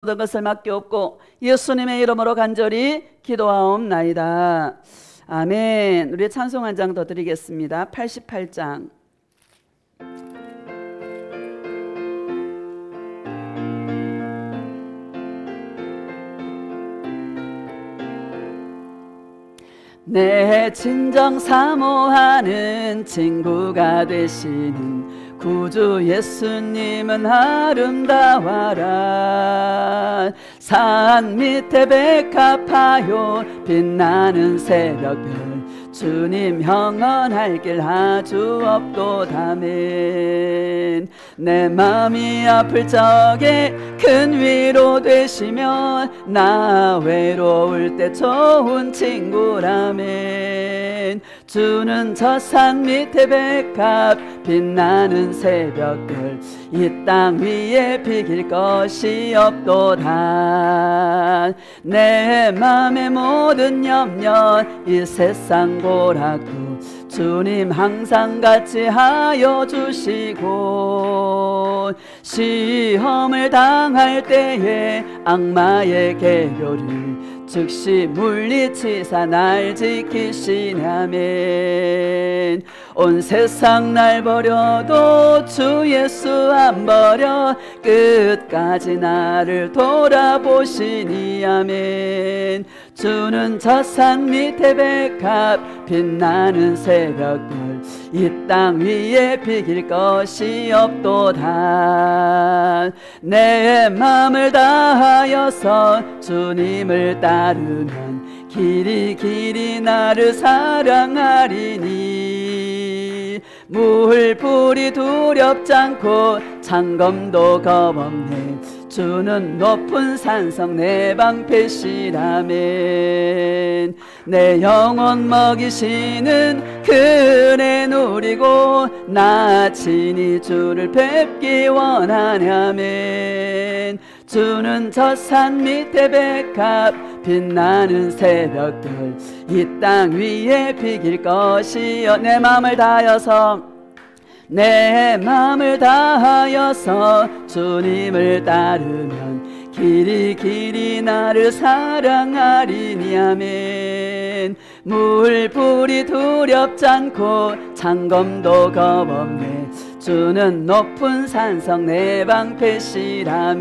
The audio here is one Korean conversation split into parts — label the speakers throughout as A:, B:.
A: 모든 것을 맡기옵고 예수님의 이름으로 간절히 기도하옵나이다. 아멘. 우리 찬송 한 장 더 드리겠습니다. 88장. 내 진정 사모하는 친구가 되시는 구주 예수님은 아름다워라. 산 밑에 백합하여 빛나는 새벽별 주님 영원할 길 아주 없도다멘. 내 맘이 아플 적에 큰 위로 되시며 나 외로울 때 좋은 친구라멘. 주는 저 산 밑에 백합 빛나는 새벽별 이 땅 위에 비길 것이 없도다. 내 맘의 모든 염려 이 세상 고락도 주님 항상 같이 하여 주시고 시험을 당할 때에 악마의 계교를 즉시 물리치사 날 지키시냐면 온 세상 날 버려도 주 예수 안 버려 끝까지 나를 돌아보시니 아멘. 주는 저 산 밑에 백합 빛나는 새벽별 이 땅 위에 비길 것이 없도다. 내 맘을 다하여서 주님을 따르면 길이 길이 나를 사랑하리니 물불이 두렵지 않고 창검도 겁없네. 주는 높은 산성 내 방패시라멘. 내 영혼 먹이시는 그 은혜 누리고 나 친히 주를 뵙기 원하냐면 주는 저 산 밑에 백합 빛나는 새벽별 이 땅 위에 비길 것이여. 내 맘을 다하여서 내 맘을 다하여서 주님을 따르면 길이 길이 나를 사랑하리니 아멘. 물불이 두렵지 않고 창검도 겁없네. 주는 높은 산성 내 방패시라멘.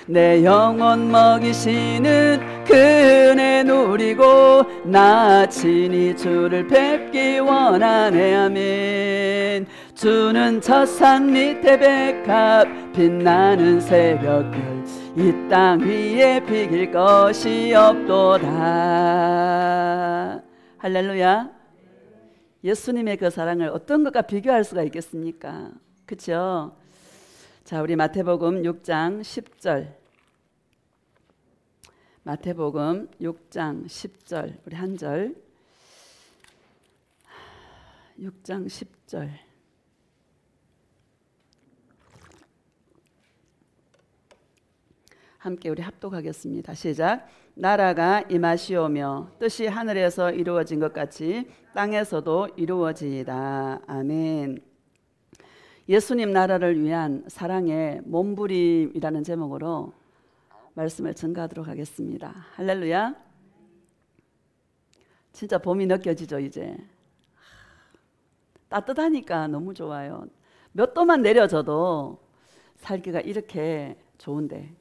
A: 내 영혼 먹이시는 그 은혜 누리고 나 친히 주를 뵙기 원하네 아멘. 주는 저 산 밑에 백합 빛나는 새벽별 이 땅 위에 비길 것이 없도다. 할렐루야. 예수님의 그 사랑을 어떤 것과 비교할 수가 있겠습니까? 그렇죠? 자, 우리 마태복음 6장 10절. 마태복음 6장 10절. 우리 한 절. 6장 10절. 함께 우리 합독하겠습니다. 시작. 나라가 임하시오며 뜻이 하늘에서 이루어진 것 같이 땅에서도 이루어지이다. 아멘. 예수님 나라를 위한 사랑의 몸부림이라는 제목으로 말씀을 전가하도록 하겠습니다. 할렐루야. 진짜 봄이 느껴지죠. 이제 따뜻하니까 너무 좋아요. 몇 도만 내려져도 살기가 이렇게 좋은데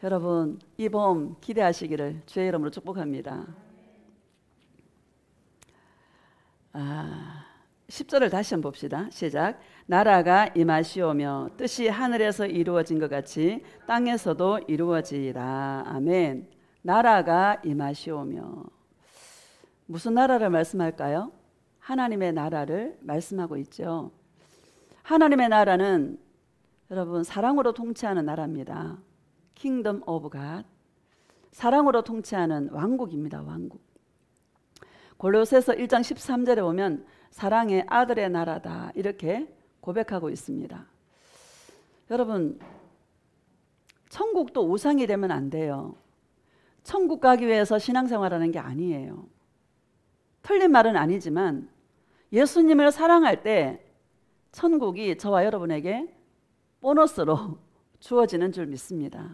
A: 여러분 이 봄 기대하시기를 주의 이름으로 축복합니다. 10절을 다시 한번 봅시다. 시작. 나라가 임하시오며 뜻이 하늘에서 이루어진 것 같이 땅에서도 이루어지이다. 아멘. 나라가 임하시오며 무슨 나라를 말씀할까요? 하나님의 나라를 말씀하고 있죠. 하나님의 나라는 여러분 사랑으로 통치하는 나라입니다. 킹덤 오브 갓. 사랑으로 통치하는 왕국입니다. 왕국. 골로새서 1장 13절에 보면 사랑의 아들의 나라다 이렇게 고백하고 있습니다. 여러분 천국도 우상이 되면 안 돼요. 천국 가기 위해서 신앙생활하는 게 아니에요. 틀린 말은 아니지만 예수님을 사랑할 때 천국이 저와 여러분에게 보너스로 주어지는 줄 믿습니다.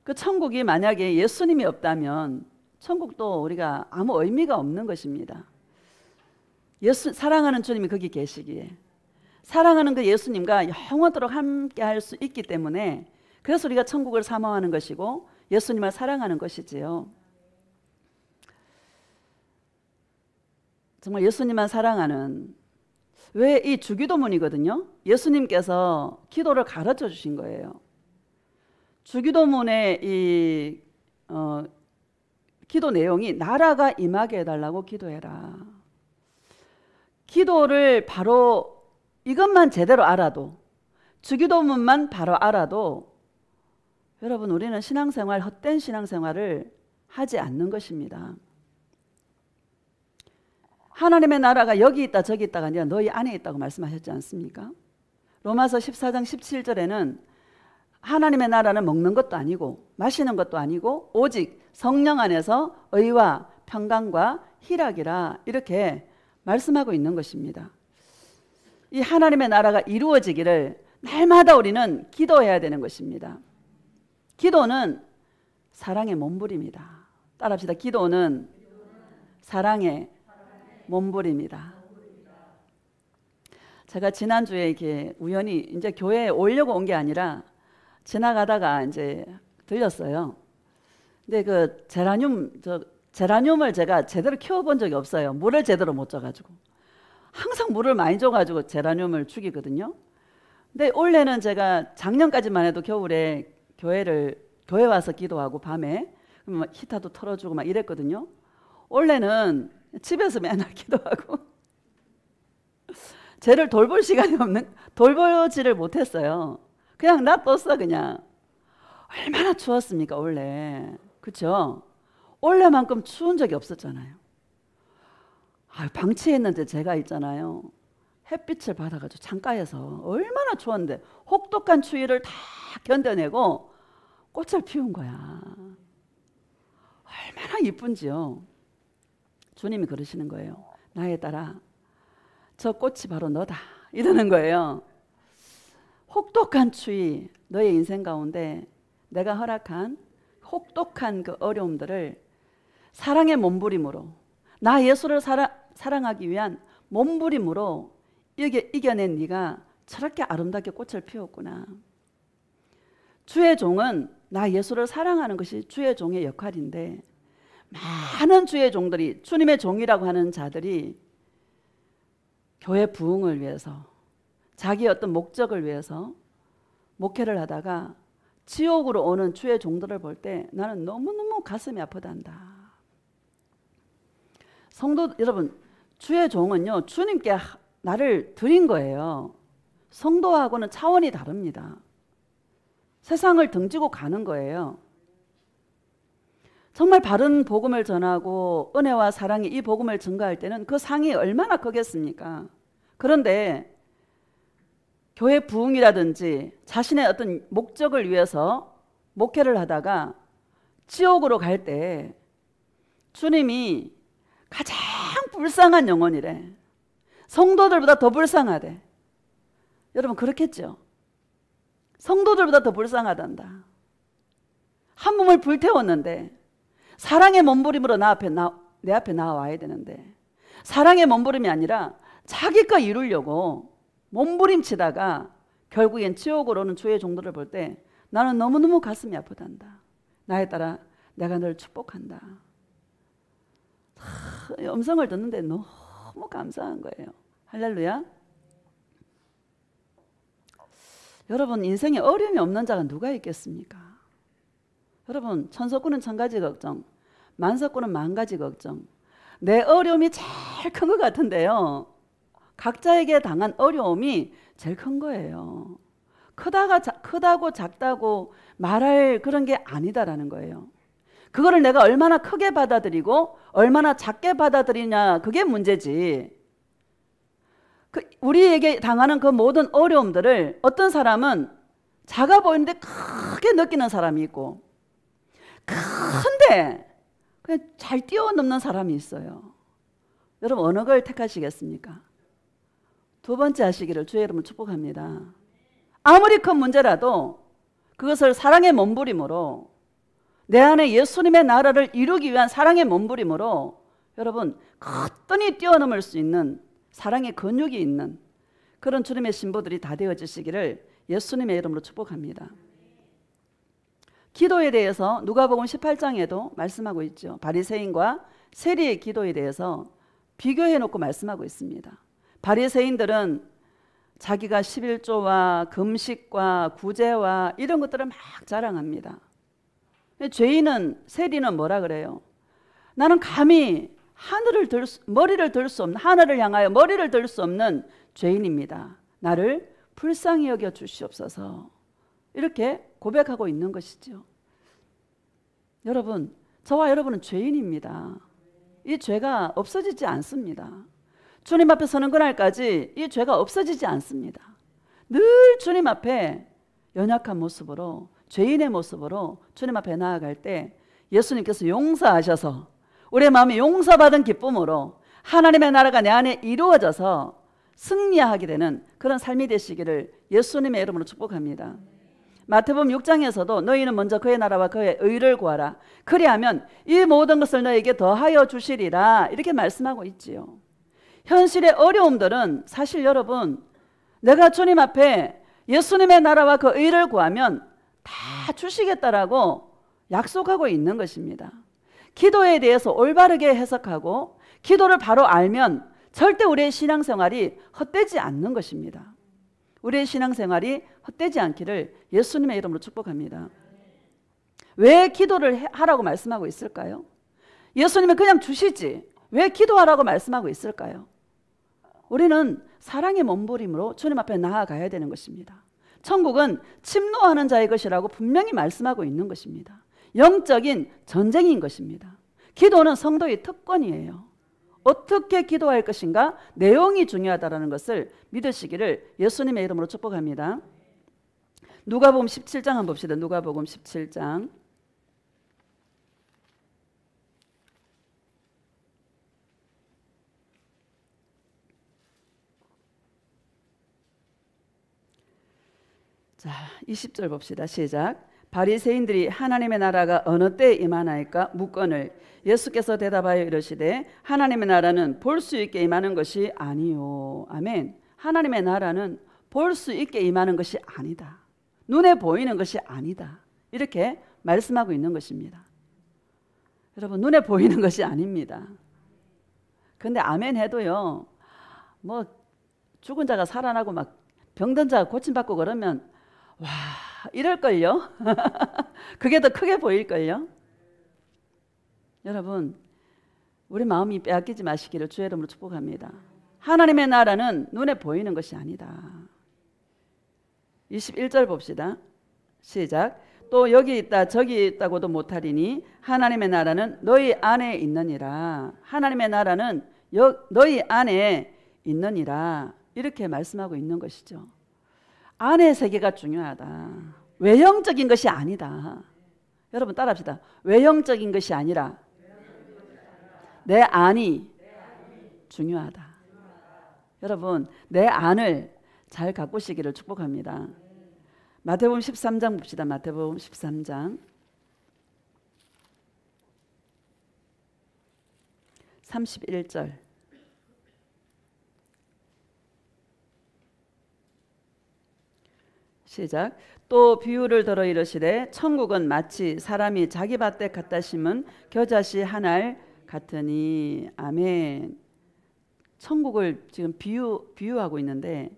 A: 그 천국이 만약에 예수님이 없다면 천국도 우리가 아무 의미가 없는 것입니다. 사랑하는 주님이 거기 계시기에, 사랑하는 그 예수님과 영원토록 함께 할 수 있기 때문에, 그래서 우리가 천국을 사모하는 것이고 예수님을 사랑하는 것이지요. 정말 예수님만 사랑하는, 왜 이 주기도문이거든요. 예수님께서 기도를 가르쳐 주신 거예요. 주기도문의 이 기도 내용이 나라가 임하게 해달라고 기도해라. 기도를 바로 이것만 제대로 알아도, 주기도문만 바로 알아도 여러분, 우리는 신앙생활, 헛된 신앙생활을 하지 않는 것입니다. 하나님의 나라가 여기 있다 저기 있다가 아니라 너희 안에 있다고 말씀하셨지 않습니까? 로마서 14장 17절에는 하나님의 나라는 먹는 것도 아니고 마시는 것도 아니고 오직 성령 안에서 의와 평강과 희락이라, 이렇게 말씀하고 있는 것입니다. 이 하나님의 나라가 이루어지기를 날마다 우리는 기도해야 되는 것입니다. 기도는 사랑의 몸부림이다. 따라합시다. 기도는 사랑의 몸부림이다. 제가 지난주에 이렇게 우연히 이제 교회에 오려고 온 게 아니라 지나가다가 이제 들렸어요. 근데 그 제라늄을 제가 제대로 키워본 적이 없어요. 물을 제대로 못 줘가지고. 항상 물을 많이 줘가지고 제라늄을 죽이거든요. 근데 올해는 제가 작년까지만 해도 겨울에 교회 와서 기도하고 밤에 막 히터도 털어주고 막 이랬거든요. 올해는 집에서 맨날 기도하고 쟤를 돌볼 시간이 없는, 돌보지를 못했어요. 그냥 놔뒀어. 그냥. 얼마나 추웠습니까 원래. 그렇죠? 올해만큼 추운 적이 없었잖아요. 방치했는데 제가 있잖아요, 햇빛을 받아가지고 창가에서 얼마나 추웠는데 혹독한 추위를 다 견뎌내고 꽃을 피운 거야. 얼마나 이쁜지요. 주님이 그러시는 거예요. 나에 따라 저 꽃이 바로 너다 이러는 거예요. 혹독한 추위, 너의 인생 가운데 내가 허락한 혹독한 그 어려움들을 사랑의 몸부림으로, 나 예수를 사랑하기 위한 몸부림으로 이겨낸 네가 저렇게 아름답게 꽃을 피웠구나. 주의 종은 나 예수를 사랑하는 것이 주의 종의 역할인데, 많은 주의 종들이, 주님의 종이라고 하는 자들이 교회 부흥을 위해서, 자기의 어떤 목적을 위해서 목회를 하다가 지옥으로 오는 주의 종들을 볼 때 나는 너무너무 가슴이 아프단다. 성도 여러분, 주의 종은요, 주님께 나를 드린 거예요. 성도하고는 차원이 다릅니다. 세상을 등지고 가는 거예요. 정말 바른 복음을 전하고 은혜와 사랑이 이 복음을 증거할 때는 그 상이 얼마나 크겠습니까? 그런데 교회 부흥이라든지 자신의 어떤 목적을 위해서 목회를 하다가 지옥으로 갈 때 주님이 가장 불쌍한 영혼이래. 성도들보다 더 불쌍하대. 여러분 그렇겠죠? 성도들보다 더 불쌍하단다. 한 몸을 불태웠는데, 사랑의 몸부림으로 내 앞에 나와야 되는데, 사랑의 몸부림이 아니라 자기 거 이루려고 몸부림치다가 결국엔 지옥으로 오는 주의 종들을 볼 때 나는 너무너무 가슴이 아프단다. 나에 따라 내가 널 축복한다. 음성을 듣는데 너무 감사한 거예요. 할렐루야. 여러분, 인생에 어려움이 없는 자가 누가 있겠습니까? 여러분, 천석구는 천가지 걱정, 만석구는 만가지 걱정. 내 어려움이 제일 큰 것 같은데요, 각자에게 당한 어려움이 제일 큰 거예요. 크다고 작다고 말할 그런 게 아니다라는 거예요. 그거를 내가 얼마나 크게 받아들이고 얼마나 작게 받아들이냐, 그게 문제지. 우리에게 당하는 그 모든 어려움들을 어떤 사람은 작아 보이는데 크게 느끼는 사람이 있고, 큰데 그냥 잘 뛰어넘는 사람이 있어요. 여러분 어느 걸 택하시겠습니까? 두 번째 하시기를 주의 이름으로 축복합니다. 아무리 큰 문제라도 그것을 사랑의 몸부림으로, 내 안에 예수님의 나라를 이루기 위한 사랑의 몸부림으로 여러분 거뜬히 뛰어넘을 수 있는 사랑의 근육이 있는 그런 주님의 신부들이 다 되어지시기를 예수님의 이름으로 축복합니다. 기도에 대해서 누가복음 18장에도 말씀하고 있죠. 바리새인과 세리의 기도에 대해서 비교해 놓고 말씀하고 있습니다. 바리새인들은 자기가 11조와 금식과 구제와 이런 것들을 막 자랑합니다. 죄인은, 세리는 뭐라 그래요? 나는 감히 머리를 들 수 없는, 하늘을 향하여 머리를 들 수 없는 죄인입니다. 나를 불쌍히 여겨 주시옵소서. 이렇게 고백하고 있는 것이죠. 여러분, 저와 여러분은 죄인입니다. 이 죄가 없어지지 않습니다. 주님 앞에 서는 그날까지 이 죄가 없어지지 않습니다. 늘 주님 앞에 연약한 모습으로, 죄인의 모습으로 주님 앞에 나아갈 때 예수님께서 용서하셔서 우리의 마음이 용서받은 기쁨으로 하나님의 나라가 내 안에 이루어져서 승리하게 되는 그런 삶이 되시기를 예수님의 이름으로 축복합니다. 마태복음 6장에서도 너희는 먼저 그의 나라와 그의 의를 구하라. 그리하면 이 모든 것을 너에게 더하여 주시리라. 이렇게 말씀하고 있지요. 현실의 어려움들은 사실 여러분, 내가 주님 앞에 예수님의 나라와 그 의를 구하면 다 주시겠다라고 약속하고 있는 것입니다. 기도에 대해서 올바르게 해석하고 기도를 바로 알면 절대 우리의 신앙생활이 헛되지 않는 것입니다. 우리의 신앙생활이 헛되지 않기를 예수님의 이름으로 축복합니다. 왜 기도를 하라고 말씀하고 있을까요? 예수님은 그냥 주시지 왜 기도하라고 말씀하고 있을까요? 우리는 사랑의 몸부림으로 주님 앞에 나아가야 되는 것입니다. 천국은 침노하는 자의 것이라고 분명히 말씀하고 있는 것입니다. 영적인 전쟁인 것입니다. 기도는 성도의 특권이에요. 어떻게 기도할 것인가? 내용이 중요하다는 것을 믿으시기를 예수님의 이름으로 축복합니다. 누가복음 17장 한번 봅시다. 누가복음 17장. 자, 20절 봅시다. 시작. 바리새인들이 하나님의 나라가 어느 때에 임하나이까 묻거늘 예수께서 대답하여 이르시되 하나님의 나라는 볼 수 있게 임하는 것이 아니요. 아멘. 하나님의 나라는 볼 수 있게 임하는 것이 아니다. 눈에 보이는 것이 아니다. 이렇게 말씀하고 있는 것입니다. 여러분, 눈에 보이는 것이 아닙니다. 근데 아멘 해도요, 뭐 죽은 자가 살아나고 막 병든 자가 고침받고 그러면 와, 이럴걸요? 그게 더 크게 보일걸요? 여러분, 우리 마음이 빼앗기지 마시기를 주의 이름으로 축복합니다. 하나님의 나라는 눈에 보이는 것이 아니다. 21절 봅시다. 시작. 또 여기 있다 저기 있다고도 못하리니 하나님의 나라는 너희 안에 있느니라. 하나님의 나라는 너희 안에 있느니라. 이렇게 말씀하고 있는 것이죠. 안의 세계가 중요하다. 외형적인 것이 아니다. 여러분 따라합시다. 외형적인 것이 아니라 내 안이 중요하다. 여러분, 내 안을 잘 가꾸시기를 축복합니다. 마태복음 13장 봅시다. 마태복음 13장 31절. 시작. 또 비유를 들어 이르시되 천국은 마치 사람이 자기 밭에 갖다 심은 겨자씨 한 알 같으니. 아멘. 천국을 지금 비유하고 있는데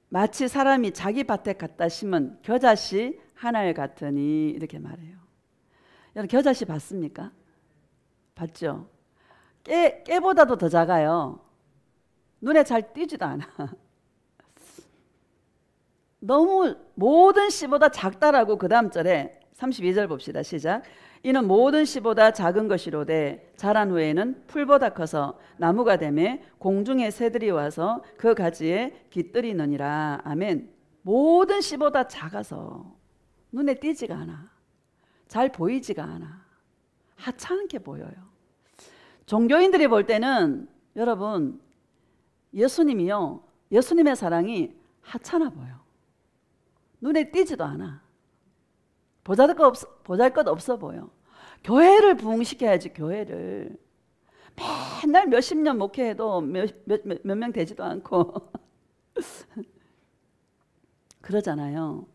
A: 마치 사람이 자기 밭에 갖다 심은 겨자씨 한 알 같으니 이렇게 말해요. 여러분 겨자씨 봤습니까? 봤죠? 깨보다도 더 작아요. 눈에 잘 띄지도 않아. 너무 모든 씨보다 작다라고 그 다음 절에 32절 봅시다. 시작. 이는 모든 씨보다 작은 것이로되 자란 후에는 풀보다 커서 나무가 되매 공중의 새들이 와서 그 가지에 깃들이느니라. 아멘. 모든 씨보다 작아서 눈에 띄지가 않아. 잘 보이지가 않아. 하찮게 보여요. 종교인들이 볼 때는 여러분 예수님이요, 예수님의 사랑이 하찮아 보여. 눈에 띄지도 않아. 보잘것 없어 보여. 교회를 부흥시켜야지, 교회를. 맨날 몇십 년 목회해도 몇 명 되지도 않고 그러잖아요.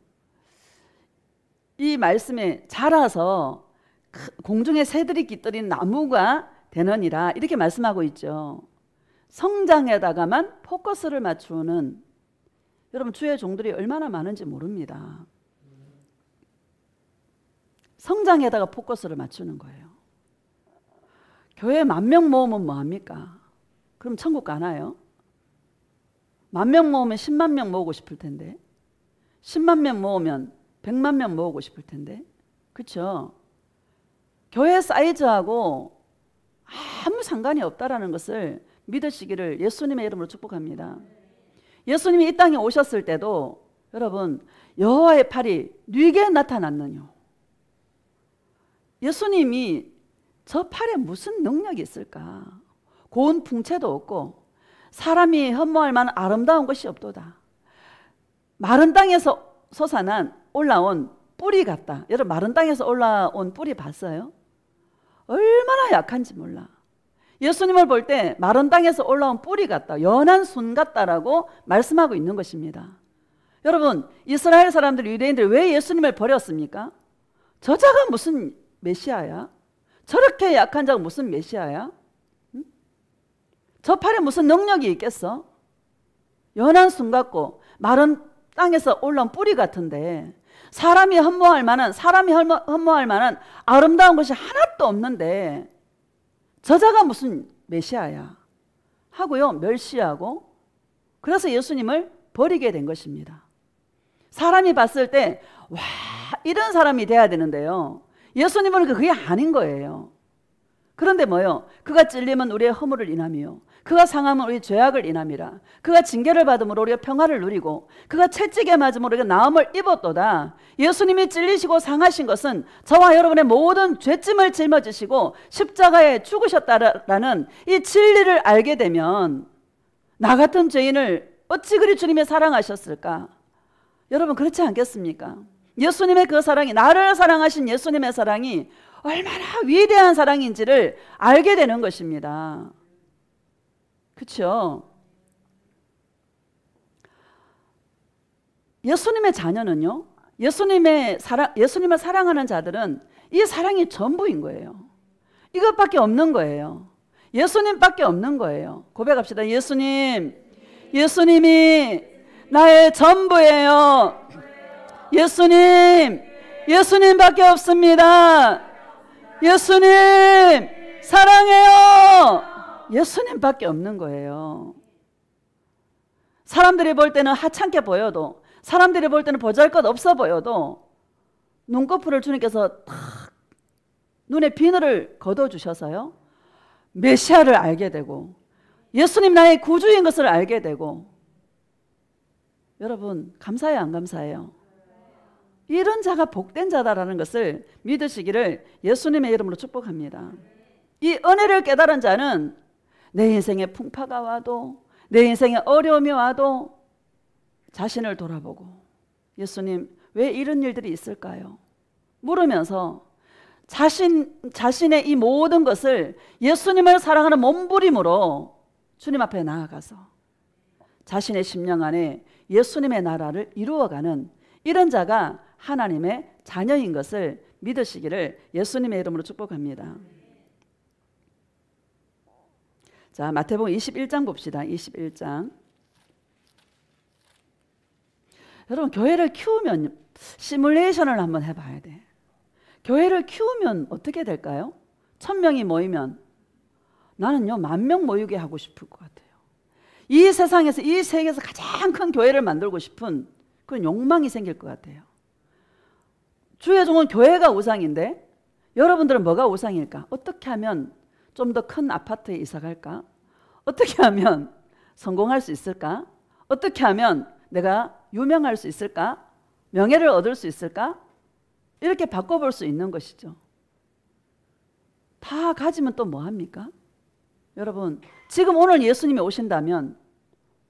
A: 이 말씀에 자라서 공중에 새들이 깃들인 나무가 되느니라 이렇게 말씀하고 있죠. 성장에다가만 포커스를 맞추는, 여러분 주의 종들이 얼마나 많은지 모릅니다. 성장에다가 포커스를 맞추는 거예요. 교회 10,000명 모으면 뭐합니까? 그럼 천국 가나요? 10,000명 모으면 10만 명 모으고 싶을 텐데, 10만 명 모으면 100만 명 모으고 싶을 텐데, 그렇죠? 교회 사이즈하고 아무 상관이 없다라는 것을 믿으시기를 예수님의 이름으로 축복합니다. 예수님이 이 땅에 오셨을 때도 여러분 여호와의 팔이 뉘게 나타났느뇨. 예수님이 저 팔에 무슨 능력이 있을까? 고운 풍채도 없고 사람이 흠모할 만한 아름다운 것이 없도다. 마른 땅에서 솟아난 올라온 뿌리 같다. 여러분 마른 땅에서 올라온 뿌리 봤어요? 얼마나 약한지 몰라. 예수님을 볼 때 마른 땅에서 올라온 뿌리 같다, 연한 순 같다라고 말씀하고 있는 것입니다. 여러분 이스라엘 사람들, 유대인들 왜 예수님을 버렸습니까? 저 자가 무슨 메시아야? 저렇게 약한 자가 무슨 메시아야? 응? 저 팔에 무슨 능력이 있겠어? 연한 순 같고 마른 땅에서 올라온 뿌리 같은데 사람이 흠모할 만한 아름다운 것이 하나도 없는데 저자가 무슨 메시아야 하고요, 멸시하고, 그래서 예수님을 버리게 된 것입니다. 사람이 봤을 때 와, 이런 사람이 돼야 되는데요, 예수님은 그게 아닌 거예요. 그런데 뭐요? 그가 찔림은 우리의 허물을 인함이요, 그가 상함은 우리의 죄악을 인함이라. 그가 징계를 받음으로 우리가 평화를 누리고 그가 채찍에 맞음으로 우리가 나음을 입었도다. 예수님이 찔리시고 상하신 것은 저와 여러분의 모든 죄짐을 짊어지시고 십자가에 죽으셨다라는 이 진리를 알게 되면 나 같은 죄인을 어찌 그리 주님이 사랑하셨을까? 여러분 그렇지 않겠습니까? 예수님의 그 사랑이, 나를 사랑하신 예수님의 사랑이 얼마나 위대한 사랑인지를 알게 되는 것입니다. 그렇죠? 예수님의 자녀는요, 예수님을 사랑하는 자들은 이 사랑이 전부인 거예요. 이것밖에 없는 거예요. 예수님밖에 없는 거예요. 고백합시다. 예수님이 나의 전부예요. 예수님밖에 없습니다. 예수님 사랑해요. 예수님밖에 없는 거예요. 사람들이 볼 때는 하찮게 보여도, 사람들이 볼 때는 보잘것없어 보여도 눈꺼풀을 주님께서 탁 눈에 비늘을 걷어주셔서요, 메시아를 알게 되고 예수님 나의 구주인 것을 알게 되고, 여러분 감사해요, 안 감사해요? 이런 자가 복된 자다라는 것을 믿으시기를 예수님의 이름으로 축복합니다. 이 은혜를 깨달은 자는 내 인생에 풍파가 와도, 내 인생에 어려움이 와도 자신을 돌아보고 예수님 왜 이런 일들이 있을까요? 물으면서 자신의 이 모든 것을 예수님을 사랑하는 몸부림으로 주님 앞에 나아가서 자신의 심령 안에 예수님의 나라를 이루어가는 이런 자가 하나님의 자녀인 것을 믿으시기를 예수님의 이름으로 축복합니다. 자, 마태복음 21장 봅시다. 21장. 여러분 교회를 키우면 시뮬레이션을 한번 해봐야 돼. 교회를 키우면 어떻게 될까요? 1,000명이 모이면 나는요 10,000명 모이게 하고 싶을 것 같아요. 이 세상에서, 이 세계에서 가장 큰 교회를 만들고 싶은 그런 욕망이 생길 것 같아요. 주의 종은 교회가 우상인데 여러분들은 뭐가 우상일까? 어떻게 하면 좀 더 큰 아파트에 이사 갈까? 어떻게 하면 성공할 수 있을까? 어떻게 하면 내가 유명할 수 있을까? 명예를 얻을 수 있을까? 이렇게 바꿔볼 수 있는 것이죠. 다 가지면 또 뭐합니까? 여러분 지금 오늘 예수님이 오신다면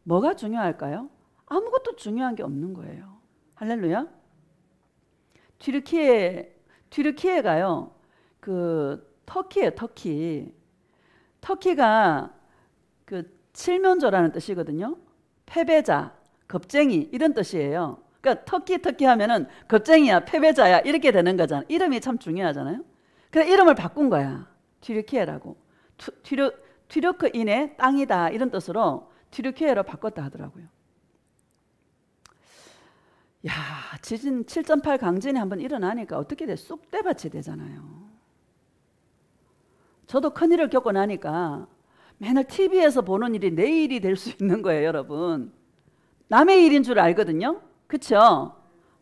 A: 뭐가 중요할까요? 아무것도 중요한 게 없는 거예요. 할렐루야. 튀르키예가요. 그 터키예요, 터키. 터키가 그 칠면조라는 뜻이거든요. 패배자, 겁쟁이 이런 뜻이에요. 그러니까 터키 하면은 겁쟁이야, 패배자야 이렇게 되는 거잖아. 이름이 참 중요하잖아요. 그래서 이름을 바꾼 거야. 튀르키예라고. 튀르크인의 땅이다 이런 뜻으로 튀르키예로 바꿨다 하더라고요. 야, 지진 7.8 강진이 한번 일어나니까 어떻게 돼? 쑥대밭이 되잖아요. 저도 큰일을 겪고 나니까 맨날 TV에서 보는 일이 내 일이 될 수 있는 거예요, 여러분. 남의 일인 줄 알거든요. 그렇죠?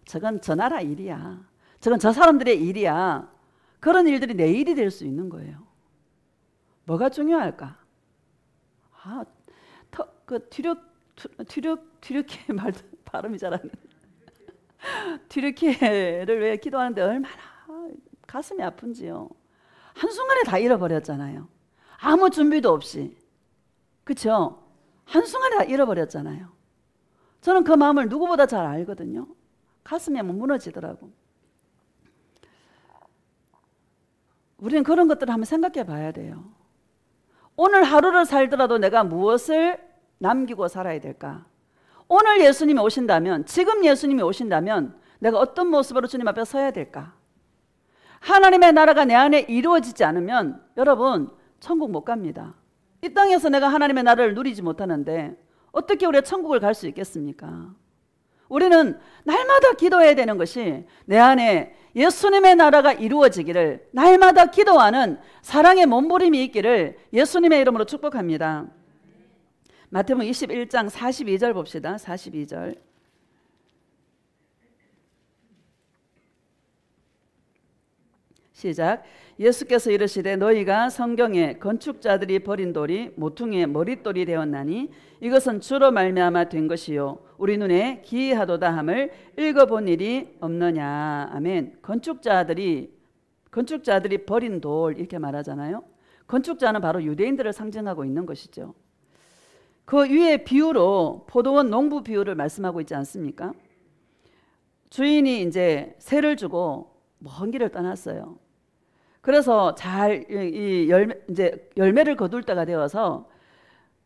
A: 저건 저 나라 일이야. 저건 저 사람들의 일이야. 그런 일들이 내 일이 될 수 있는 거예요. 뭐가 중요할까? 튀르키예 말도 발음이 잘 안 돼. 튀르키예를 왜 기도하는데 얼마나 가슴이 아픈지요. 한순간에 다 잃어버렸잖아요. 아무 준비도 없이. 그렇죠? 한순간에 다 잃어버렸잖아요. 저는 그 마음을 누구보다 잘 알거든요. 가슴이 한번 무너지더라고. 우리는 그런 것들을 한번 생각해 봐야 돼요. 오늘 하루를 살더라도 내가 무엇을 남기고 살아야 될까? 오늘 예수님이 오신다면, 지금 예수님이 오신다면 내가 어떤 모습으로 주님 앞에 서야 될까? 하나님의 나라가 내 안에 이루어지지 않으면 여러분 천국 못 갑니다. 이 땅에서 내가 하나님의 나라를 누리지 못하는데 어떻게 우리가 천국을 갈 수 있겠습니까? 우리는 날마다 기도해야 되는 것이 내 안에 예수님의 나라가 이루어지기를 날마다 기도하는 사랑의 몸부림이 있기를 예수님의 이름으로 축복합니다. 마태복음 21장 42절 봅시다. 42절. 시작. 예수께서 이르시되 너희가 성경에 건축자들이 버린 돌이 모퉁이의 머릿돌이 되었나니 이것은 주로 말미암아 된 것이요 우리 눈에 기이하도다 함을 읽어본 일이 없느냐. 아멘. 건축자들이 버린 돌 이렇게 말하잖아요. 건축자는 바로 유대인들을 상징하고 있는 것이죠. 그 위에 비유로 포도원 농부 비유를 말씀하고 있지 않습니까? 주인이 이제 세를 주고 먼 길을 떠났어요. 그래서 이제 열매를 거둘 때가 되어서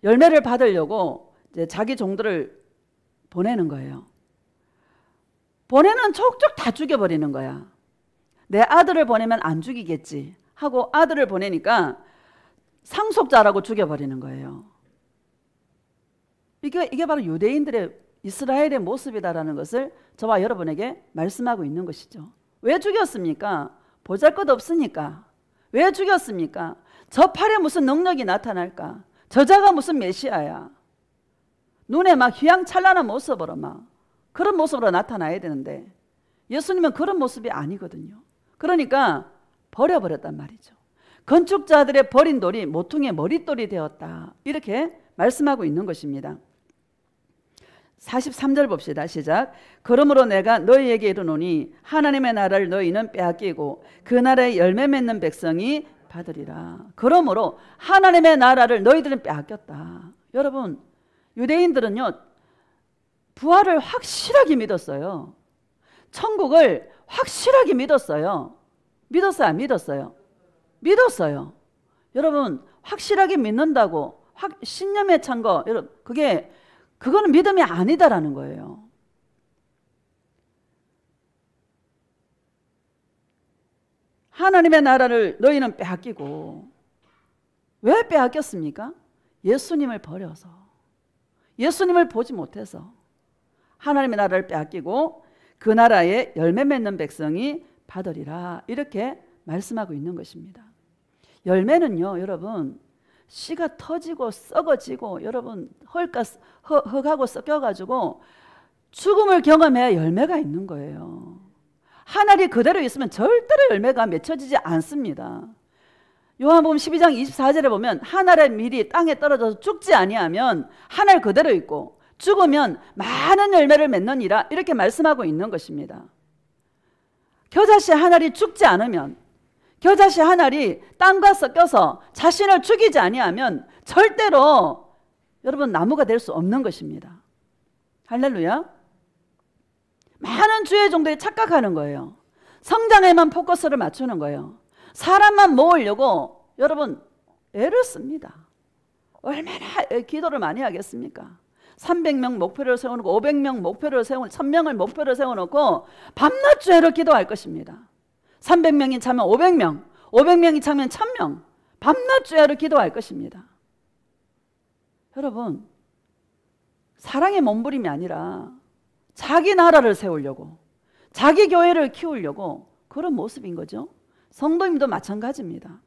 A: 열매를 받으려고 이제 자기 종들을 보내는 거예요. 보내는 족족 다 죽여버리는 거야. 내 아들을 보내면 안 죽이겠지 하고 아들을 보내니까 상속자라고 죽여버리는 거예요. 이게 바로 유대인들의 이스라엘의 모습이다라는 것을 저와 여러분에게 말씀하고 있는 것이죠. 왜 죽였습니까? 보잘것없으니까. 왜 죽였습니까? 저 팔에 무슨 능력이 나타날까? 저자가 무슨 메시아야. 눈에 막 휘황찬란한 모습으로 막 그런 모습으로 나타나야 되는데 예수님은 그런 모습이 아니거든요. 그러니까 버려버렸단 말이죠. 건축자들의 버린 돌이 모퉁이의 머릿돌이 되었다. 이렇게 말씀하고 있는 것입니다. 43절 봅시다. 시작. 그러므로 내가 너희에게 이르노니 하나님의 나라를 너희는 빼앗기고 그 나라의 열매 맺는 백성이 받으리라. 그러므로 하나님의 나라를 너희들은 빼앗겼다. 여러분, 유대인들은요 부활을 확실하게 믿었어요. 천국을 확실하게 믿었어요. 믿었어요? 안 믿었어요? 믿었어요. 여러분, 확실하게 믿는다고 신념에 찬 거, 여러분, 그거는 믿음이 아니다라는 거예요. 하나님의 나라를 너희는 빼앗기고, 왜 빼앗겼습니까? 예수님을 버려서, 예수님을 보지 못해서 하나님의 나라를 빼앗기고 그 나라에 열매 맺는 백성이 받으리라. 이렇게 말씀하고 있는 것입니다. 열매는요, 여러분, 씨가 터지고 썩어지고 여러분 흙하고 섞여가지고 죽음을 경험해야 열매가 있는 거예요. 한 알이 그대로 있으면 절대로 열매가 맺혀지지 않습니다. 요한복음 12장 24절에 보면 한 알의 밀이 땅에 떨어져서 죽지 아니하면 한 알 그대로 있고 죽으면 많은 열매를 맺느니라. 이렇게 말씀하고 있는 것입니다. 겨자씨 한 알이 죽지 않으면, 겨자씨 한 알이 땅과 섞여서 자신을 죽이지 아니하면 절대로 여러분 나무가 될 수 없는 것입니다. 할렐루야. 많은 주의 종들이 착각하는 거예요. 성장에만 포커스를 맞추는 거예요. 사람만 모으려고 여러분 애를 씁니다. 얼마나 기도를 많이 하겠습니까? 300명 목표를 세워놓고 500명 목표를 세우고 1000명을 목표를 세워놓고 밤낮 죄로 기도할 것입니다. 300명이 차면 500명, 500명이 차면 1000명 밤낮 죄로 기도할 것입니다. 여러분 사랑의 몸부림이 아니라 자기 나라를 세우려고 자기 교회를 키우려고 그런 모습인 거죠. 성도님도 마찬가지입니다.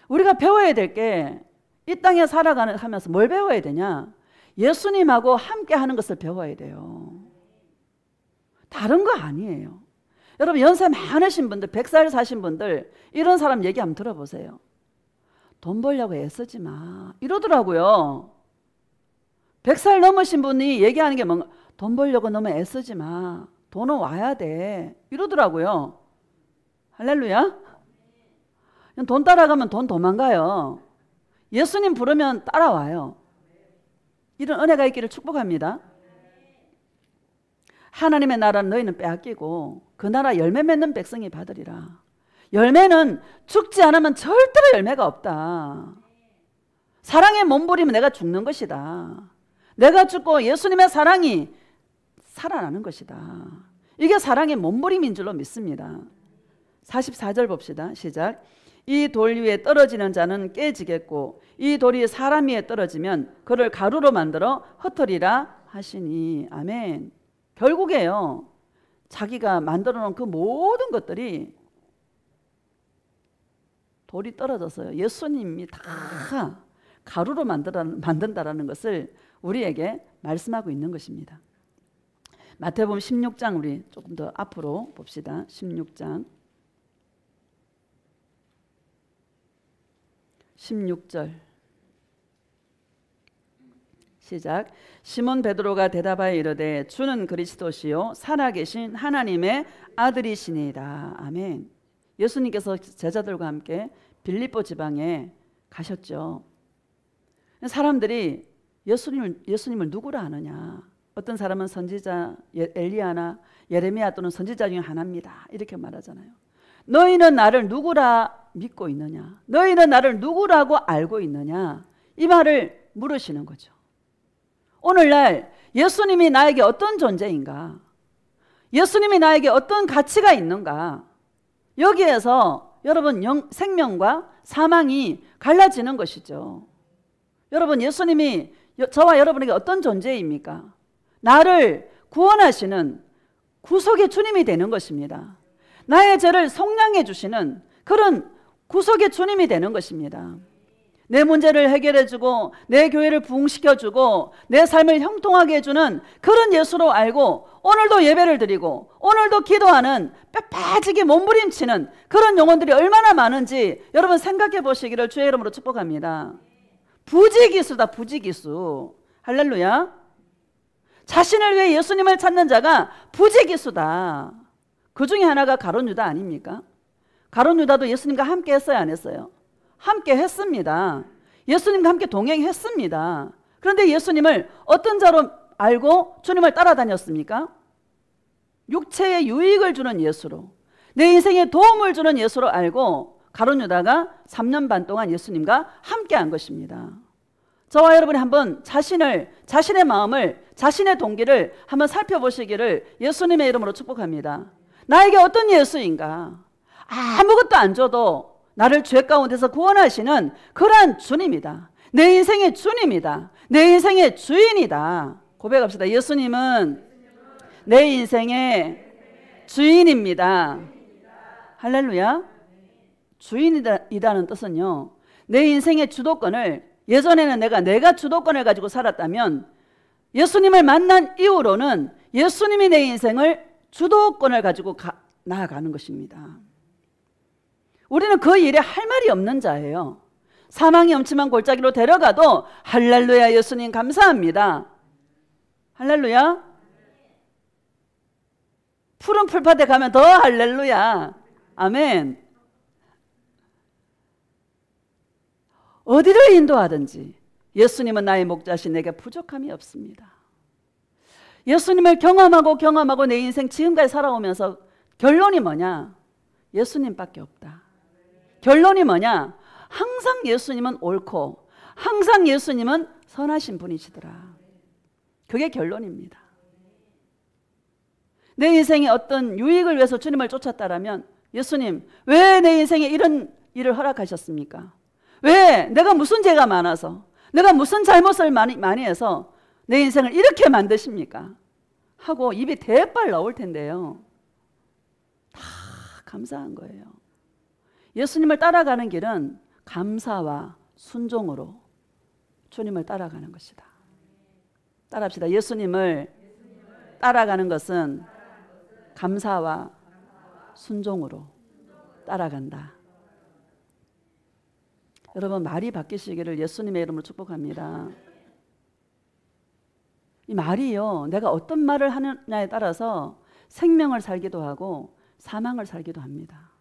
A: 우리가 배워야 될 게 이 땅에 살아가면서 뭘 배워야 되냐? 예수님하고 함께 하는 것을 배워야 돼요. 다른 거 아니에요. 여러분 연세 많으신 분들 100살 사신 분들 이런 사람 얘기 한번 들어보세요. 돈 벌려고 애쓰지 마 이러더라고요. 100살 넘으신 분이 얘기하는 게 뭔가 돈 벌려고 너무 애쓰지 마 돈은 와야 돼 이러더라고요. 할렐루야. 돈 따라가면 돈 도망가요. 예수님 부르면 따라와요. 이런 은혜가 있기를 축복합니다. 하나님의 나라는 너희는 빼앗기고 그 나라 열매 맺는 백성이 받으리라. 열매는 죽지 않으면 절대로 열매가 없다. 사랑의 몸부림은 내가 죽는 것이다. 내가 죽고 예수님의 사랑이 살아나는 것이다. 이게 사랑의 몸부림인 줄로 믿습니다. 44절 봅시다. 시작. 이 돌 위에 떨어지는 자는 깨지겠고 이 돌이 사람 위에 떨어지면 그를 가루로 만들어 흩으리라 하시니. 아멘. 결국에요. 자기가 만들어 놓은 그 모든 것들이 돌이 떨어져서요. 예수님이 다 가루로 만든다라는 것을 우리에게 말씀하고 있는 것입니다. 마태복음 16장 우리 조금 더 앞으로 봅시다. 16장 16절 시작. 시몬 베드로가 대답하여 이르되 주는 그리스도시요 살아계신 하나님의 아들이시니이다. 아멘. 예수님께서 제자들과 함께 빌립보 지방에 가셨죠. 사람들이 예수님을 누구라 하느냐. 어떤 사람은 선지자 엘리야나 예레미야 또는 선지자 중에 하나입니다. 이렇게 말하잖아요. 너희는 나를 누구라 믿고 있느냐? 너희는 나를 누구라고 알고 있느냐? 이 말을 물으시는 거죠. 오늘날 예수님이 나에게 어떤 존재인가? 예수님이 나에게 어떤 가치가 있는가? 여기에서 여러분 생명과 사망이 갈라지는 것이죠. 여러분 예수님이 저와 여러분에게 어떤 존재입니까? 나를 구원하시는 구속의 주님이 되는 것입니다. 나의 죄를 속량해 주시는 그런 구속의 주님이 되는 것입니다. 내 문제를 해결해주고 내 교회를 부흥시켜주고 내 삶을 형통하게 해주는 그런 예수로 알고 오늘도 예배를 드리고 오늘도 기도하는 뼈 빠지게 몸부림치는 그런 영혼들이 얼마나 많은지 여러분 생각해 보시기를 주의 이름으로 축복합니다. 부지기수다. 부지기수. 할렐루야. 자신을 위해 예수님을 찾는 자가 부지기수다. 그 중에 하나가 가룟 유다 아닙니까? 가룟 유다도 예수님과 함께 했어요, 안 했어요? 함께 했습니다. 예수님과 함께 동행했습니다. 그런데 예수님을 어떤 자로 알고 주님을 따라다녔습니까? 육체에 유익을 주는 예수로, 내 인생에 도움을 주는 예수로 알고 가룟 유다가 3년 반 동안 예수님과 함께 한 것입니다. 저와 여러분이 한번 자신의 마음을, 자신의 동기를 한번 살펴보시기를 예수님의 이름으로 축복합니다. 나에게 어떤 예수인가? 아무것도 안 줘도 나를 죄 가운데서 구원하시는 그러한 주님이다. 내 인생의 주님이다. 내 인생의 주인이다. 고백합시다. 예수님은 내 인생의 주인입니다. 할렐루야. 주인이다는 뜻은요, 내 인생의 주도권을, 예전에는 내가 주도권을 가지고 살았다면 예수님을 만난 이후로는 예수님이 내 인생을 주도권을 가지고 나아가는 것입니다. 우리는 그 일에 할 말이 없는 자예요. 사망이 엄침한 골짜기로 데려가도 할렐루야 예수님 감사합니다. 할렐루야. 푸른 풀밭에 가면 더 할렐루야. 아멘. 어디를 인도하든지 예수님은 나의 목자시 내게 부족함이 없습니다. 예수님을 경험하고 내 인생 지금까지 살아오면서 결론이 뭐냐? 예수님밖에 없다. 결론이 뭐냐? 항상 예수님은 옳고 항상 예수님은 선하신 분이시더라. 그게 결론입니다. 내 인생에 어떤 유익을 위해서 주님을 쫓았다라면 예수님 왜 내 인생에 이런 일을 허락하셨습니까? 왜 내가 무슨 죄가 많아서 내가 무슨 잘못을 많이 해서 내 인생을 이렇게 만드십니까? 하고 입이 대빨 나올 텐데요. 다 감사한 거예요. 예수님을 따라가는 길은 감사와 순종으로 주님을 따라가는 것이다. 따라합시다. 예수님을 따라가는 것은 감사와 순종으로 따라간다. 여러분 말이 바뀌시기를 예수님의 이름으로 축복합니다. 이 말이요, 내가 어떤 말을 하느냐에 따라서 생명을 살기도 하고 사망을 살기도 합니다.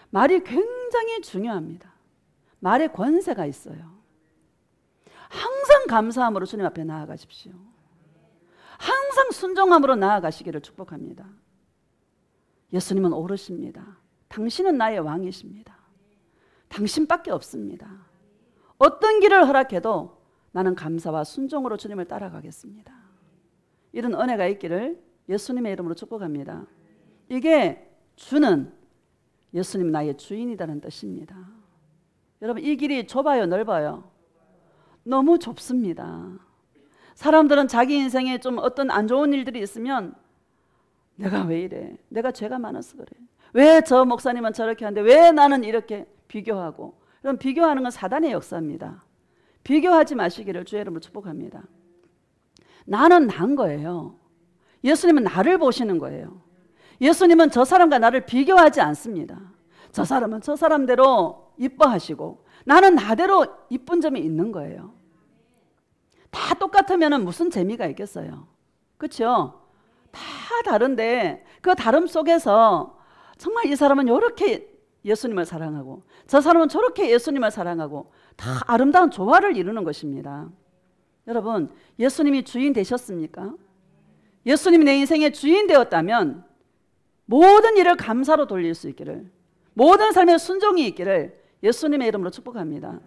A: 말이 굉장히 중요합니다. 말에 권세가 있어요. 항상 감사함으로 주님 앞에 나아가십시오. 항상 순종함으로 나아가시기를 축복합니다. 예수님은 옳으십니다. 당신은 나의 왕이십니다. 당신밖에 없습니다. 어떤 길을 허락해도 나는 감사와 순종으로 주님을 따라가겠습니다. 이런 은혜가 있기를 예수님의 이름으로 축복합니다. 이게 주는 예수님 나의 주인이라는 뜻입니다. 여러분 이 길이 좁아요, 넓어요? 너무 좁습니다. 사람들은 자기 인생에 좀 어떤 안 좋은 일들이 있으면 내가 왜 이래? 내가 죄가 많아서 그래. 왜 저 목사님은 저렇게 하는데 왜 나는 이렇게 비교하고. 그럼 비교하는 건 사단의 역사입니다. 비교하지 마시기를 주의 이름으로 축복합니다. 나는 난 거예요. 예수님은 나를 보시는 거예요. 예수님은 저 사람과 나를 비교하지 않습니다. 저 사람은 저 사람대로 이뻐하시고 나는 나대로 이쁜 점이 있는 거예요. 다 똑같으면 무슨 재미가 있겠어요? 그렇죠? 다 다른데 그 다름 속에서 정말 이 사람은 이렇게 예수님을 사랑하고 저 사람은 저렇게 예수님을 사랑하고 다 아름다운 조화를 이루는 것입니다. 여러분 예수님이 주인 되셨습니까? 예수님이 내 인생의 주인 되었다면 모든 일을 감사로 돌릴 수 있기를, 모든 삶에 순종이 있기를 예수님의 이름으로 축복합니다.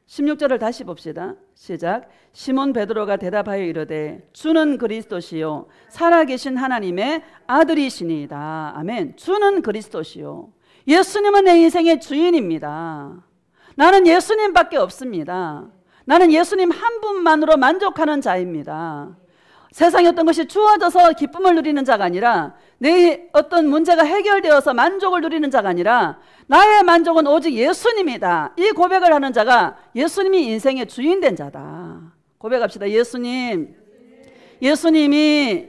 A: 16절을 다시 봅시다. 시작. 시몬 베드로가 대답하여 이르되 주는 그리스도시요 살아계신 하나님의 아들이시니이다. 아멘. 주는 그리스도시요. 예수님은 내 인생의 주인입니다. 나는 예수님밖에 없습니다. 나는 예수님 한 분만으로 만족하는 자입니다. 세상에 어떤 것이 주어져서 기쁨을 누리는 자가 아니라, 내 어떤 문제가 해결되어서 만족을 누리는 자가 아니라 나의 만족은 오직 예수님이다. 이 고백을 하는 자가 예수님이 인생의 주인 된 자다. 고백합시다. 예수님, 예수님이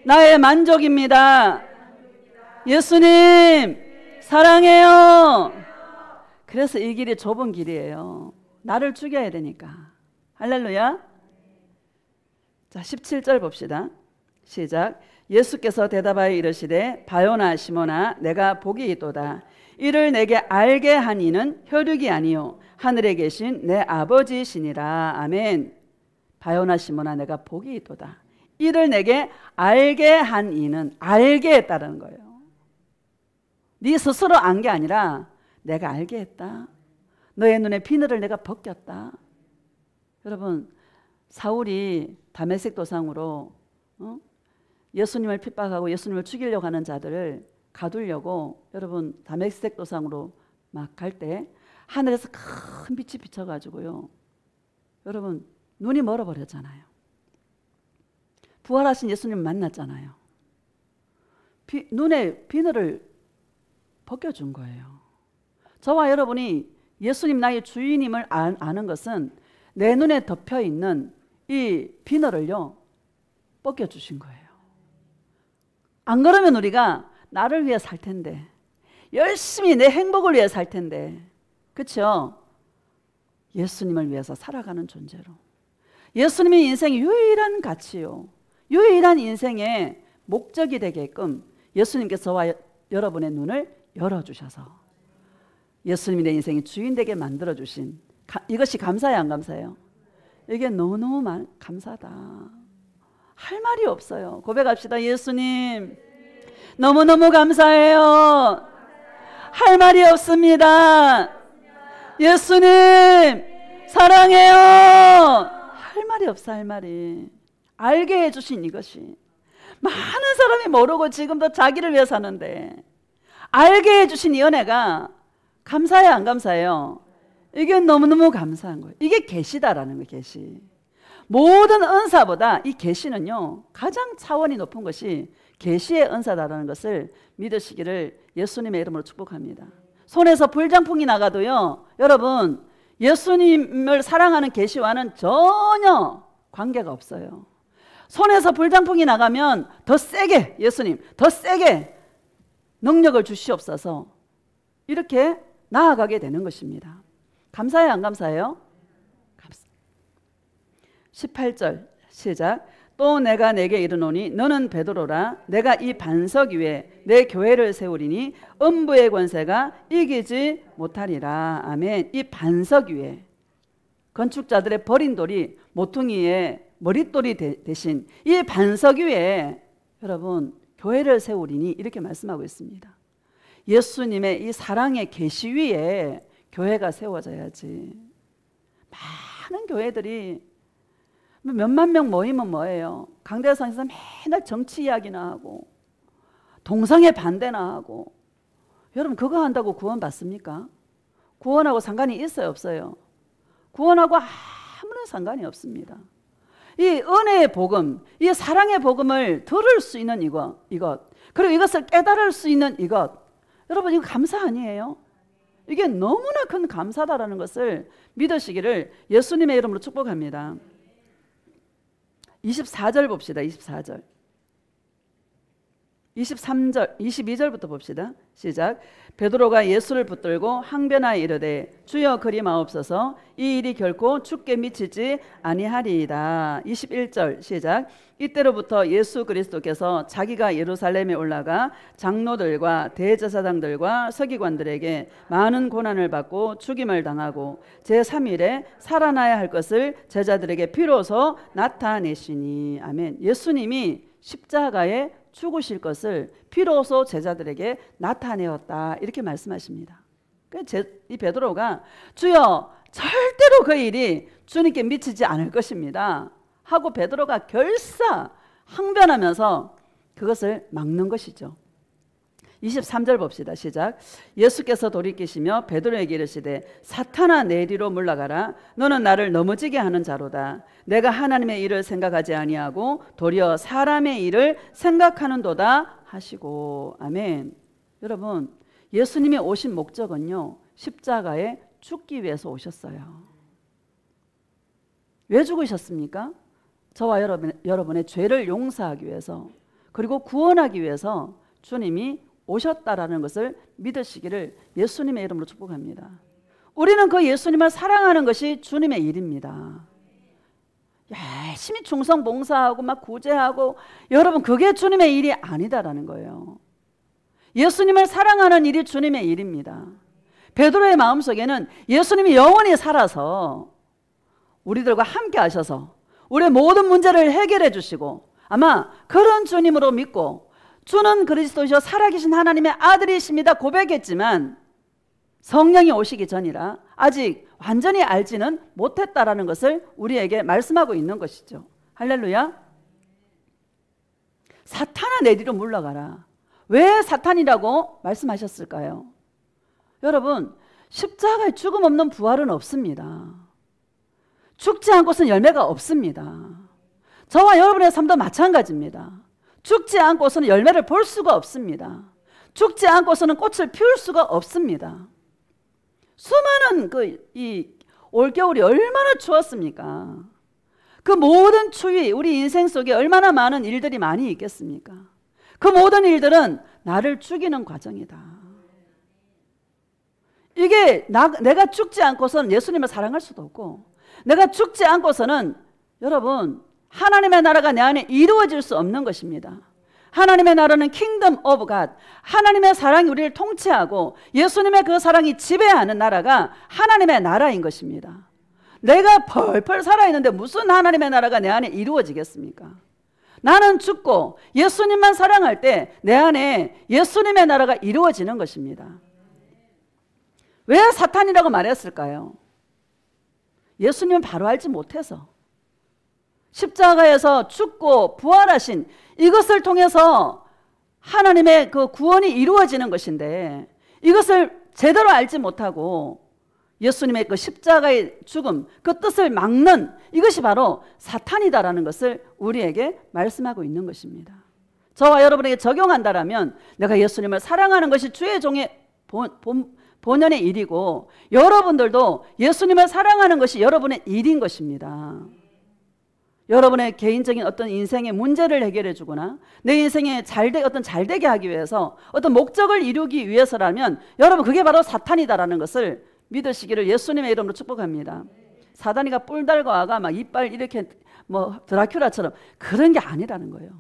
A: 나의 만족입니다. 예수님 사랑해요. 그래서 이 길이 좁은 길이에요. 나를 죽여야 되니까. 할렐루야. 자, 17절 봅시다. 시작. 예수께서 대답하여 이르시되 바요나 시몬아 내가 복이 있도다. 이를 내게 알게 한 이는 혈육이 아니요 하늘에 계신 내 아버지시니라. 아멘. 바요나 시몬아 내가 복이 있도다. 이를 내게 알게 한 이는, 알게 했다는 거예요. 네 스스로 안 게 아니라 내가 알게 했다. 너의 눈에 비늘을 내가 벗겼다. 여러분 사울이 다메섹 도상으로 예수님을 핍박하고 예수님을 죽이려고 하는 자들을 가두려고 여러분 다메섹 도상으로 막 갈 때 하늘에서 큰 빛이 비쳐가지고요. 여러분 눈이 멀어버렸잖아요. 부활하신 예수님을 만났잖아요. 눈에 비늘을 벗겨준 거예요. 저와 여러분이 예수님 나의 주인임을 아는 것은 내 눈에 덮여있는 이 비늘을요 벗겨주신 거예요. 안 그러면 우리가 나를 위해 살 텐데, 열심히 내 행복을 위해 살 텐데, 그렇죠? 예수님을 위해서 살아가는 존재로, 예수님이 인생의 유일한 가치요, 유일한 인생의 목적이 되게끔 예수님께서 저와 여러분의 눈을 열어주셔서 예수님이 내 인생의 주인 되게 만들어주신, 이것이 감사해요, 안 감사해요? 이게 너무너무 감사하다. 할 말이 없어요. 고백합시다. 예수님, 너무너무 감사해요. 할 말이 없습니다. 예수님 사랑해요. 할 말이 없어. 할 말이. 알게 해주신 이것이, 많은 사람이 모르고 지금도 자기를 위해 사는데 알게 해주신 이 은혜가 감사해요, 안 감사해요? 이게 너무너무 감사한 거예요. 이게 계시다라는 거예요. 계시. 모든 은사보다 이 계시는요 가장 차원이 높은 것이 계시의 은사다라는 것을 믿으시기를 예수님의 이름으로 축복합니다. 손에서 불장풍이 나가도요, 여러분 예수님을 사랑하는 계시와는 전혀 관계가 없어요. 손에서 불장풍이 나가면 더 세게, 예수님 더 세게 능력을 주시옵소서, 이렇게 나아가게 되는 것입니다. 감사해요, 안 감사해요? 18절 시작. 또 내가 내게 이르노니 너는 베드로라. 내가 이 반석 위에 내 교회를 세우리니 음부의 권세가 이기지 못하리라. 아멘. 이 반석 위에, 건축자들의 버린 돌이 모퉁이의 머릿돌이 대신 이 반석 위에 여러분 교회를 세우리니, 이렇게 말씀하고 있습니다. 예수님의 이 사랑의 계시 위에 교회가 세워져야지. 많은 교회들이 몇만 명 모이면 뭐예요? 강대상에서 맨날 정치 이야기나 하고 동성애 반대나 하고. 여러분 그거 한다고 구원 받습니까? 구원하고 상관이 있어요, 없어요? 구원하고 아무런 상관이 없습니다. 이 은혜의 복음, 이 사랑의 복음을 들을 수 있는 이것, 그리고 이것을 깨달을 수 있는 이것, 여러분 이거 감사 아니에요? 이게 너무나 큰 감사다라는 것을 믿으시기를 예수님의 이름으로 축복합니다. 24절 봅시다. 24절. 23절, 22절부터 봅시다. 시작. 베드로가 예수를 붙들고 항변하여 이르되 주여 그리 마옵소서, 이 일이 결코 죽게 미치지 아니하리이다. 21절 시작. 이때로부터 예수 그리스도께서 자기가 예루살렘에 올라가 장로들과 대제사장들과 서기관들에게 많은 고난을 받고 죽임을 당하고 제3일에 살아나야 할 것을 제자들에게 비로소 나타내시니. 아멘. 예수님이 십자가에 죽으실 것을 비로소 제자들에게 나타내었다, 이렇게 말씀하십니다. 이 베드로가 주여 절대로 그 일이 주님께 미치지 않을 것입니다 하고 베드로가 결사 항변하면서 그것을 막는 것이죠. 23절 봅시다. 시작. 예수께서 돌이키시며 베드로에게 이르시되 사탄아 내 뒤로 물러가라. 너는 나를 넘어지게 하는 자로다. 내가 하나님의 일을 생각하지 아니하고 도리어 사람의 일을 생각하는도다 하시고. 아멘. 여러분 예수님이 오신 목적은요 십자가에 죽기 위해서 오셨어요. 왜 죽으셨습니까? 저와 여러분의 죄를 용서하기 위해서, 그리고 구원하기 위해서 주님이 오셨다라는 것을 믿으시기를 예수님의 이름으로 축복합니다. 우리는 그 예수님을 사랑하는 것이 주님의 일입니다. 열심히 충성 봉사하고 막 구제하고, 여러분 그게 주님의 일이 아니다라는 거예요. 예수님을 사랑하는 일이 주님의 일입니다. 베드로의 마음속에는 예수님이 영원히 살아서 우리들과 함께 하셔서 우리의 모든 문제를 해결해 주시고, 아마 그런 주님으로 믿고 주는 그리스도시요 살아계신 하나님의 아들이십니다 고백했지만 성령이 오시기 전이라 아직 완전히 알지는 못했다라는 것을 우리에게 말씀하고 있는 것이죠. 할렐루야. 사탄아 내 뒤로 물러가라. 왜 사탄이라고 말씀하셨을까요? 여러분 십자가에 죽음 없는 부활은 없습니다. 죽지 않고서는 열매가 없습니다. 저와 여러분의 삶도 마찬가지입니다. 죽지 않고서는 열매를 볼 수가 없습니다. 죽지 않고서는 꽃을 피울 수가 없습니다. 수많은 이 올겨울이 얼마나 추웠습니까? 그 모든 추위, 우리 인생 속에 얼마나 많은 일들이 많이 있겠습니까? 그 모든 일들은 나를 죽이는 과정이다. 이게 내가 죽지 않고서는 예수님을 사랑할 수도 없고, 내가 죽지 않고서는 여러분 하나님의 나라가 내 안에 이루어질 수 없는 것입니다. 하나님의 나라는 킹덤 오브 갓, 하나님의 사랑이 우리를 통치하고 예수님의 그 사랑이 지배하는 나라가 하나님의 나라인 것입니다. 내가 펄펄 살아있는데 무슨 하나님의 나라가 내 안에 이루어지겠습니까? 나는 죽고 예수님만 사랑할 때 내 안에 예수님의 나라가 이루어지는 것입니다. 왜 사탄이라고 말했을까요? 예수님은 바로 알지 못해서. 십자가에서 죽고 부활하신 이것을 통해서 하나님의 그 구원이 이루어지는 것인데 이것을 제대로 알지 못하고 예수님의 그 십자가의 죽음, 그 뜻을 막는 이것이 바로 사탄이다라는 것을 우리에게 말씀하고 있는 것입니다. 저와 여러분에게 적용한다라면 내가 예수님을 사랑하는 것이 주의 종의 본연의 일이고 여러분들도 예수님을 사랑하는 것이 여러분의 일인 것입니다. 여러분의 개인적인 어떤 인생의 문제를 해결해 주거나 내 인생에 어떤 잘되게 하기 위해서 어떤 목적을 이루기 위해서라면 여러분 그게 바로 사탄이다라는 것을 믿으시기를 예수님의 이름으로 축복합니다. 사단이가 뿔 달고 와가 막 이빨 이렇게 뭐 드라큘라처럼 그런 게 아니라는 거예요.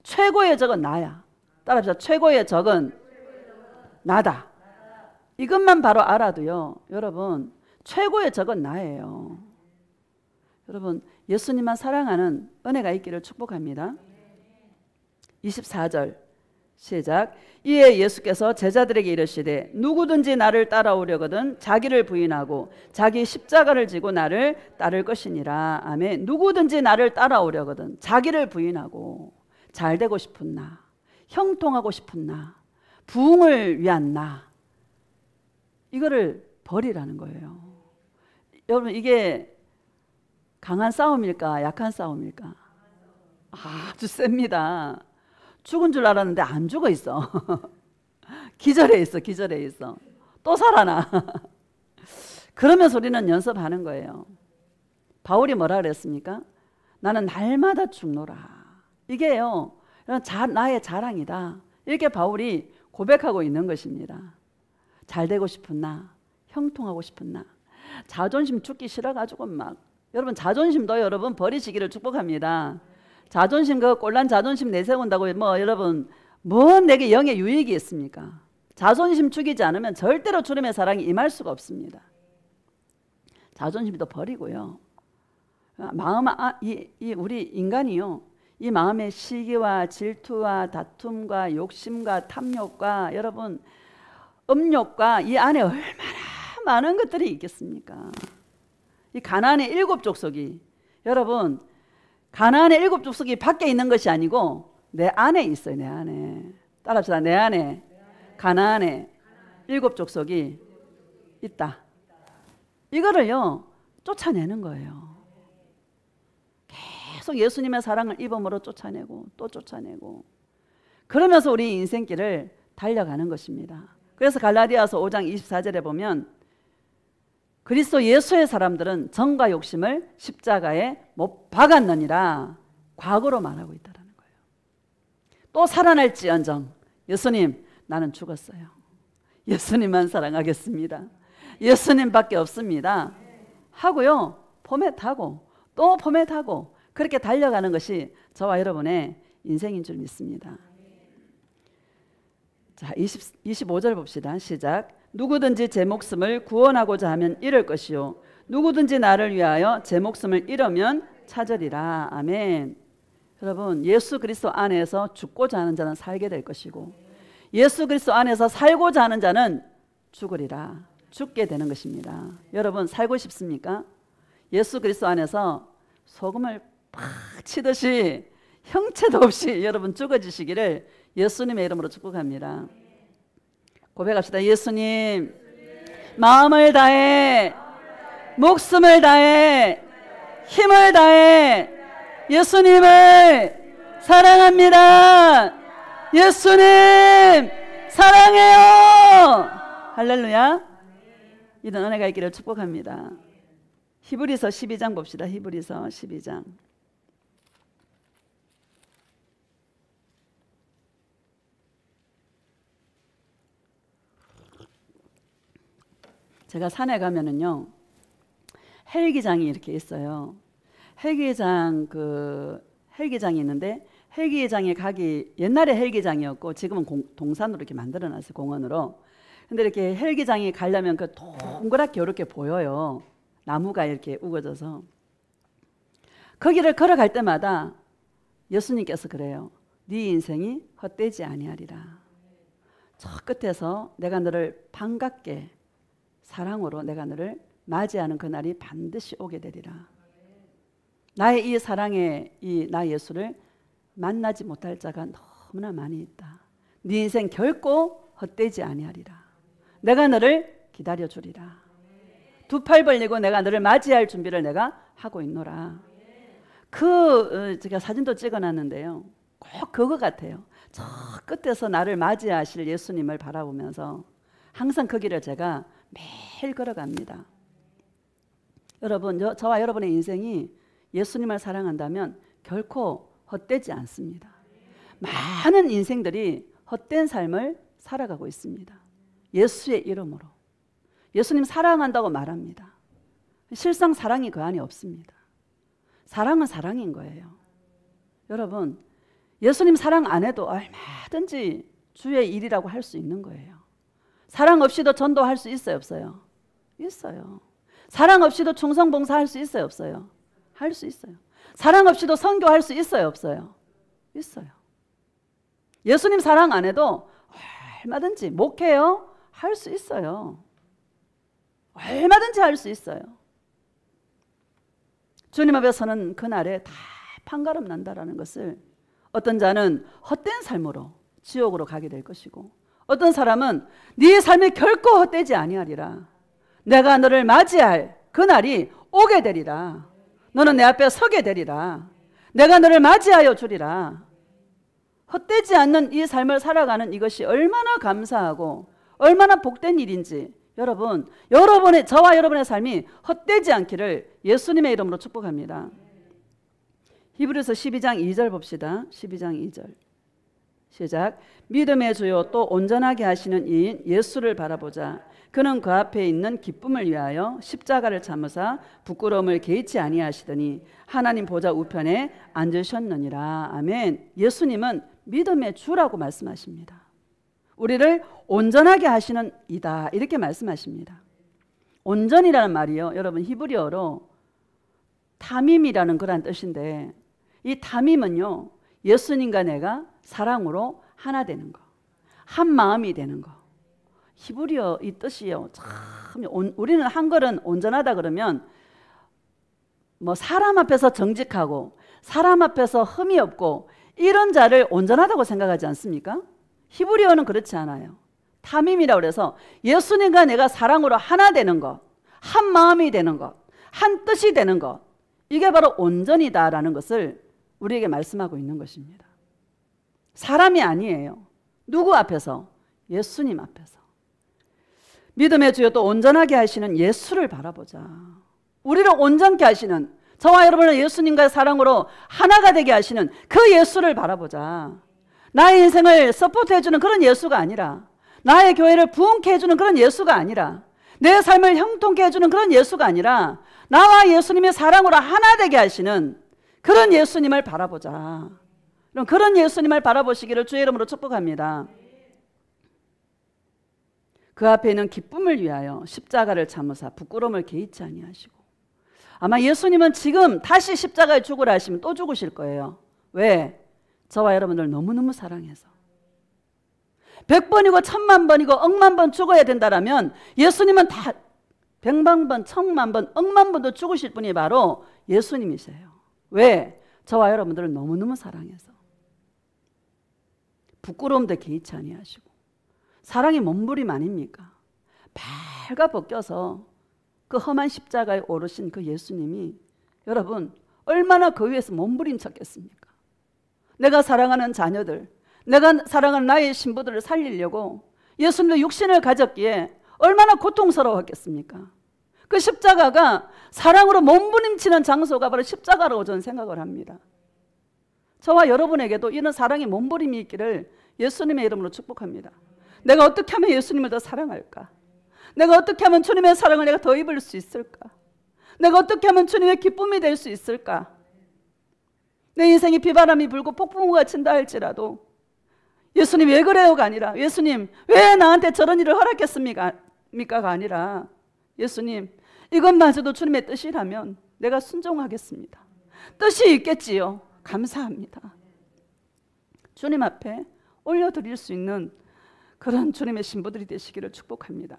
A: 최고의 적은 나야. 따라합시다. 최고의 적은 나다. 이것만 바로 알아도요. 여러분 최고의 적은 나예요. 여러분 예수님만 사랑하는 은혜가 있기를 축복합니다. 24절 시작. 이에 예수께서 제자들에게 이르시되 누구든지 나를 따라오려거든 자기를 부인하고 자기 십자가를 지고 나를 따를 것이니라. 아멘. 누구든지 나를 따라오려거든 자기를 부인하고 잘되고 싶은 나, 형통하고 싶은 나, 부흥을 위한 나, 이거를 버리라는 거예요. 여러분 이게 강한 싸움일까 약한 싸움일까? 아주 셉니다. 죽은 줄 알았는데 안 죽어 있어. 기절해 있어. 기절해 있어. 또 살아나. 그러면서 우리는 연습하는 거예요. 바울이 뭐라 그랬습니까? 나는 날마다 죽노라. 이게요 나의 자랑이다. 이렇게 바울이 고백하고 있는 것입니다. 잘 되고 싶은 나, 형통하고 싶은 나, 자존심 죽기 싫어가지고 막 여러분 자존심도 여러분 버리시기를 축복합니다. 자존심 그 꼴난 자존심 내세운다고 뭐 여러분 뭔 내게 영의 유익이 있습니까? 자존심 죽이지 않으면 절대로 주님의 사랑이 임할 수가 없습니다. 자존심도 버리고요. 마음 우리 인간이요 이 마음의 시기와 질투와 다툼과 욕심과 탐욕과 여러분 음욕과 이 안에 얼마나 많은 것들이 있겠습니까? 이 가나안의 7 족속이 여러분 가나안의 7 족속이 밖에 있는 것이 아니고 내 안에 있어요. 내 안에. 따라합시다. 내 안에 가나안의 7 족속이 있다. 이거를요 쫓아내는 거예요. 계속 예수님의 사랑을 입음으로 쫓아내고 또 쫓아내고 그러면서 우리 인생길을 달려가는 것입니다. 그래서 갈라디아서 5장 24절에 보면 그리스도 예수의 사람들은 정과 욕심을 십자가에 못 박았느니라 과거로 말하고 있다는 거예요. 또 살아날지언정 예수님 나는 죽었어요. 예수님만 사랑하겠습니다. 예수님밖에 없습니다. 하고요 포맷하고 또 포맷하고 그렇게 달려가는 것이 저와 여러분의 인생인 줄 믿습니다. 자, 25절 봅시다. 시작. 누구든지 제 목숨을 구원하고자 하면 잃을 것이요 누구든지 나를 위하여 제 목숨을 잃으면 찾으리라. 아멘. 여러분 예수 그리스도 안에서 죽고자 하는 자는 살게 될 것이고 예수 그리스도 안에서 살고자 하는 자는 죽으리라. 죽게 되는 것입니다. 여러분 살고 싶습니까? 예수 그리스도 안에서 소금을 팍 치듯이 형체도 없이 여러분 죽어지시기를 예수님의 이름으로 축복합니다. 고백합시다. 예수님 마음을 다해 목숨을 다해 힘을 다해 예수님을 사랑합니다. 예수님 사랑해요. 할렐루야. 이런 은혜가 있기를 축복합니다. 히브리서 12장 봅시다. 히브리서 12장. 제가 산에 가면은요 헬기장이 이렇게 있어요. 헬기장이 있는데 헬기장에 가기 옛날에 헬기장이었고 지금은 동산으로 이렇게 만들어놨어요. 공원으로. 근데 이렇게 헬기장에 가려면 그 동그랗게 이렇게 보여요. 나무가 이렇게 우거져서 거기를 걸어갈 때마다 예수님께서 그래요. 네 인생이 헛되지 아니하리라. 저 끝에서 내가 너를 반갑게 사랑으로 내가 너를 맞이하는 그날이 반드시 오게 되리라. 나의 이 사랑의 이 나 예수를 만나지 못할 자가 너무나 많이 있다. 네 인생 결코 헛되지 아니하리라. 내가 너를 기다려주리라. 두 팔 벌리고 내가 너를 맞이할 준비를 내가 하고 있노라. 제가 사진도 찍어놨는데요. 꼭 그거 같아요. 저 끝에서 나를 맞이하실 예수님을 바라보면서 항상 그 길을 제가 매일 걸어갑니다. 여러분, 저와 여러분의 인생이 예수님을 사랑한다면 결코 헛되지 않습니다. 많은 인생들이 헛된 삶을 살아가고 있습니다. 예수의 이름으로. 예수님 사랑한다고 말합니다. 실상 사랑이 그 안에 없습니다. 사랑은 사랑인 거예요. 여러분, 예수님 사랑 안 해도 얼마든지 주의 일이라고 할 수 있는 거예요. 사랑 없이도 전도할 수 있어요, 없어요? 있어요. 사랑 없이도 충성봉사할 수 있어요, 없어요? 할 수 있어요. 사랑 없이도 선교할 수 있어요, 없어요? 있어요. 예수님 사랑 안 해도 얼마든지 목회요 할 수 있어요. 얼마든지 할 수 있어요. 주님 앞에 서는 그날에 다 판가름 난다라는 것을 어떤 자는 헛된 삶으로 지옥으로 가게 될 것이고 어떤 사람은 네 삶이 결코 헛되지 아니하리라. 내가 너를 맞이할 그날이 오게 되리라. 너는 내 앞에 서게 되리라. 내가 너를 맞이하여 주리라. 헛되지 않는 이 삶을 살아가는 이것이 얼마나 감사하고 얼마나 복된 일인지 여러분, 저와 여러분의 삶이 헛되지 않기를 예수님의 이름으로 축복합니다. 히브리서 12장 2절 봅시다. 12장 2절 시작. 믿음의 주요 또 온전하게 하시는 이인 예수를 바라보자. 그는 그 앞에 있는 기쁨을 위하여 십자가를 참으사 부끄러움을 개의치 아니하시더니 하나님 보좌 우편에 앉으셨느니라. 아멘. 예수님은 믿음의 주라고 말씀하십니다. 우리를 온전하게 하시는 이다 이렇게 말씀하십니다. 온전이라는 말이요, 여러분 히브리어로 타밈이라는 그런 뜻인데 이 타밈은요, 예수님과 내가 사랑으로 하나 되는 거, 한 마음이 되는 거. 히브리어 이 뜻이요, 참 우리는 한글은 온전하다 그러면 뭐 사람 앞에서 정직하고 사람 앞에서 흠이 없고 이런 자를 온전하다고 생각하지 않습니까? 히브리어는 그렇지 않아요. 타밈이라고 그래서 예수님과 내가 사랑으로 하나 되는 것, 한 마음이 되는 것, 한 뜻이 되는 것, 이게 바로 온전이다라는 것을 우리에게 말씀하고 있는 것입니다. 사람이 아니에요. 누구 앞에서? 예수님 앞에서. 믿음의 주여 또 온전하게 하시는 예수를 바라보자. 우리를 온전케 하시는, 저와 여러분을 예수님과의 사랑으로 하나가 되게 하시는 그 예수를 바라보자. 나의 인생을 서포트해주는 그런 예수가 아니라, 나의 교회를 부흥케 해주는 그런 예수가 아니라, 내 삶을 형통케 해주는 그런 예수가 아니라 나와 예수님의 사랑으로 하나 되게 하시는 그런 예수님을 바라보자. 그런 예수님을 바라보시기를 주의 이름으로 축복합니다. 그 앞에 있는 기쁨을 위하여 십자가를 참으사 부끄러움을 개의치 아니하시고. 아마 예수님은 지금 다시 십자가에 죽으라 하시면 또 죽으실 거예요. 왜? 저와 여러분들 너무너무 사랑해서. 100번이고 1000만 번이고 억만 번 죽어야 된다라면 예수님은 다 100만 번, 1000만 번, 억만 번도 죽으실 분이 바로 예수님이세요. 왜? 저와 여러분들을 너무너무 사랑해서. 부끄러움도 개의치 아니하시고. 사랑이 몸부림 아닙니까? 발가 벗겨서 그 험한 십자가에 오르신 그 예수님이 여러분 얼마나 그 위에서 몸부림쳤겠습니까? 내가 사랑하는 자녀들, 내가 사랑하는 나의 신부들을 살리려고 예수님도 육신을 가졌기에 얼마나 고통스러웠겠습니까? 그 십자가가 사랑으로 몸부림치는 장소가 바로 십자가라고 저는 생각을 합니다. 저와 여러분에게도 이런 사랑의 몸부림이 있기를 예수님의 이름으로 축복합니다. 내가 어떻게 하면 예수님을 더 사랑할까? 내가 어떻게 하면 주님의 사랑을 내가 더 입을 수 있을까? 내가 어떻게 하면 주님의 기쁨이 될 수 있을까? 내 인생이 비바람이 불고 폭풍우가 친다 할지라도 예수님 왜 그래요가 아니라 예수님 왜 나한테 저런 일을 허락했습니까? 가 아니라 예수님 이것마저도 주님의 뜻이라면 내가 순종하겠습니다. 뜻이 있겠지요. 감사합니다. 주님 앞에 올려드릴 수 있는 그런 주님의 신부들이 되시기를 축복합니다.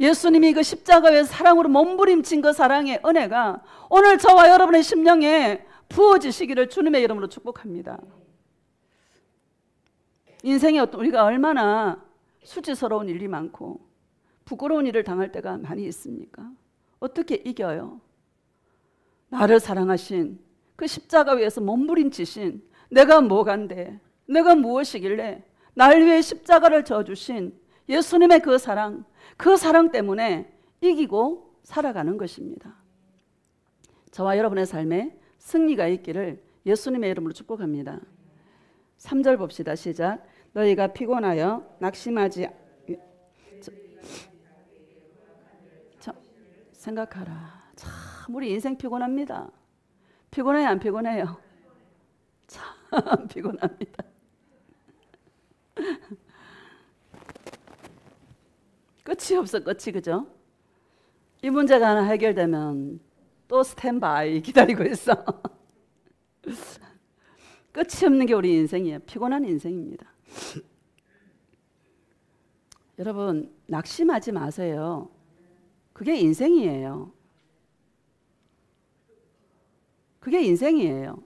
A: 예수님이 그 십자가의 사랑으로 몸부림친 그 사랑의 은혜가 오늘 저와 여러분의 심령에 부어지시기를 주님의 이름으로 축복합니다. 인생에 우리가 얼마나 수치스러운 일이 많고 부끄러운 일을 당할 때가 많이 있습니까? 어떻게 이겨요? 나를 사랑하신 그 십자가 위에서 몸부림치신 내가 뭐간데 내가 무엇이길래 날 위해 십자가를 져주신 예수님의 그 사랑 때문에 이기고 살아가는 것입니다. 저와 여러분의 삶에 승리가 있기를 예수님의 이름으로 축복합니다. 3절 봅시다. 시작. 너희가 피곤하여 낙심하지 생각하라. 참 우리 인생 피곤합니다. 피곤해요 안 피곤해요? 참 피곤합니다. 끝이 없어. 끝이. 그죠? 이 문제가 하나 해결되면 또 스탠바이 기다리고 있어. 끝이 없는 게 우리 인생이에요. 피곤한 인생입니다. 여러분 낙심하지 마세요. 그게 인생이에요. 그게 인생이에요.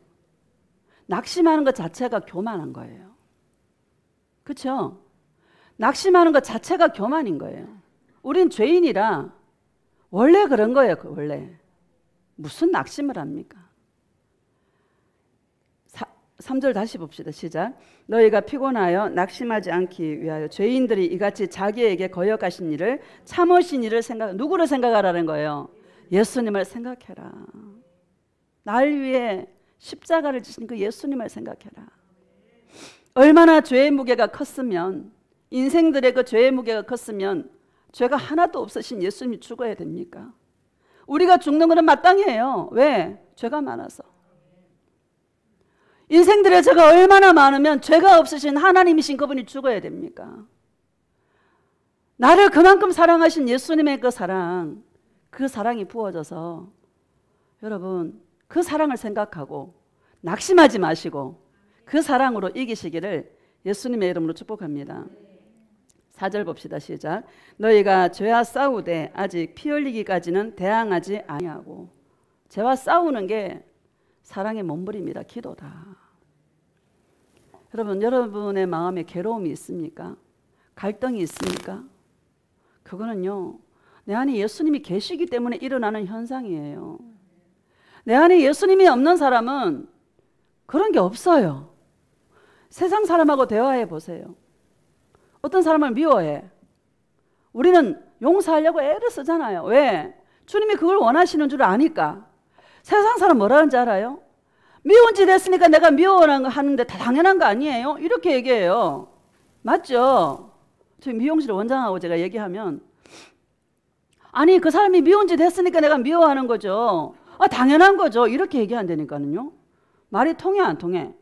A: 낙심하는 것 자체가 교만한 거예요. 그렇죠? 낙심하는 것 자체가 교만인 거예요. 우린 죄인이라 원래 그런 거예요. 원래. 무슨 낙심을 합니까? 3절 다시 봅시다. 시작. 너희가 피곤하여 낙심하지 않기 위하여 죄인들이 이같이 자기에게 거역하신 일을 참으신 일을 누구를 생각하라는 거예요? 예수님을 생각해라. 날 위해 십자가를 지신 그 예수님을 생각해라. 얼마나 죄의 무게가 컸으면 인생들의 그 죄의 무게가 컸으면 죄가 하나도 없으신 예수님이 죽어야 됩니까? 우리가 죽는 것은 마땅해요. 왜? 죄가 많아서. 인생들의 죄가 얼마나 많으면 죄가 없으신 하나님이신 그분이 죽어야 됩니까? 나를 그만큼 사랑하신 예수님의 그 사랑이 부어져서 여러분 그 사랑을 생각하고 낙심하지 마시고 그 사랑으로 이기시기를 예수님의 이름으로 축복합니다. 4절 봅시다. 시작. 너희가 죄와 싸우되 아직 피 흘리기까지는 대항하지 아니하고. 죄와 싸우는 게 사랑의 몸부림이다. 기도다. 여러분, 여러분의 마음에 괴로움이 있습니까? 갈등이 있습니까? 그거는요, 내 안에 예수님이 계시기 때문에 일어나는 현상이에요. 내 안에 예수님이 없는 사람은 그런 게 없어요. 세상 사람하고 대화해 보세요. 어떤 사람을 미워해. 우리는 용서하려고 애를 쓰잖아요. 왜? 주님이 그걸 원하시는 줄 아니까. 세상 사람 뭐라는지 알아요? 미운 짓 했으니까 내가 미워하는데 다 당연한 거 아니에요? 이렇게 얘기해요. 맞죠? 저희 미용실 원장하고 제가 얘기하면 아니 그 사람이 미운 짓 했으니까 내가 미워하는 거죠. 아 당연한 거죠. 이렇게 얘기한다니까요. 말이 통해 안 통해?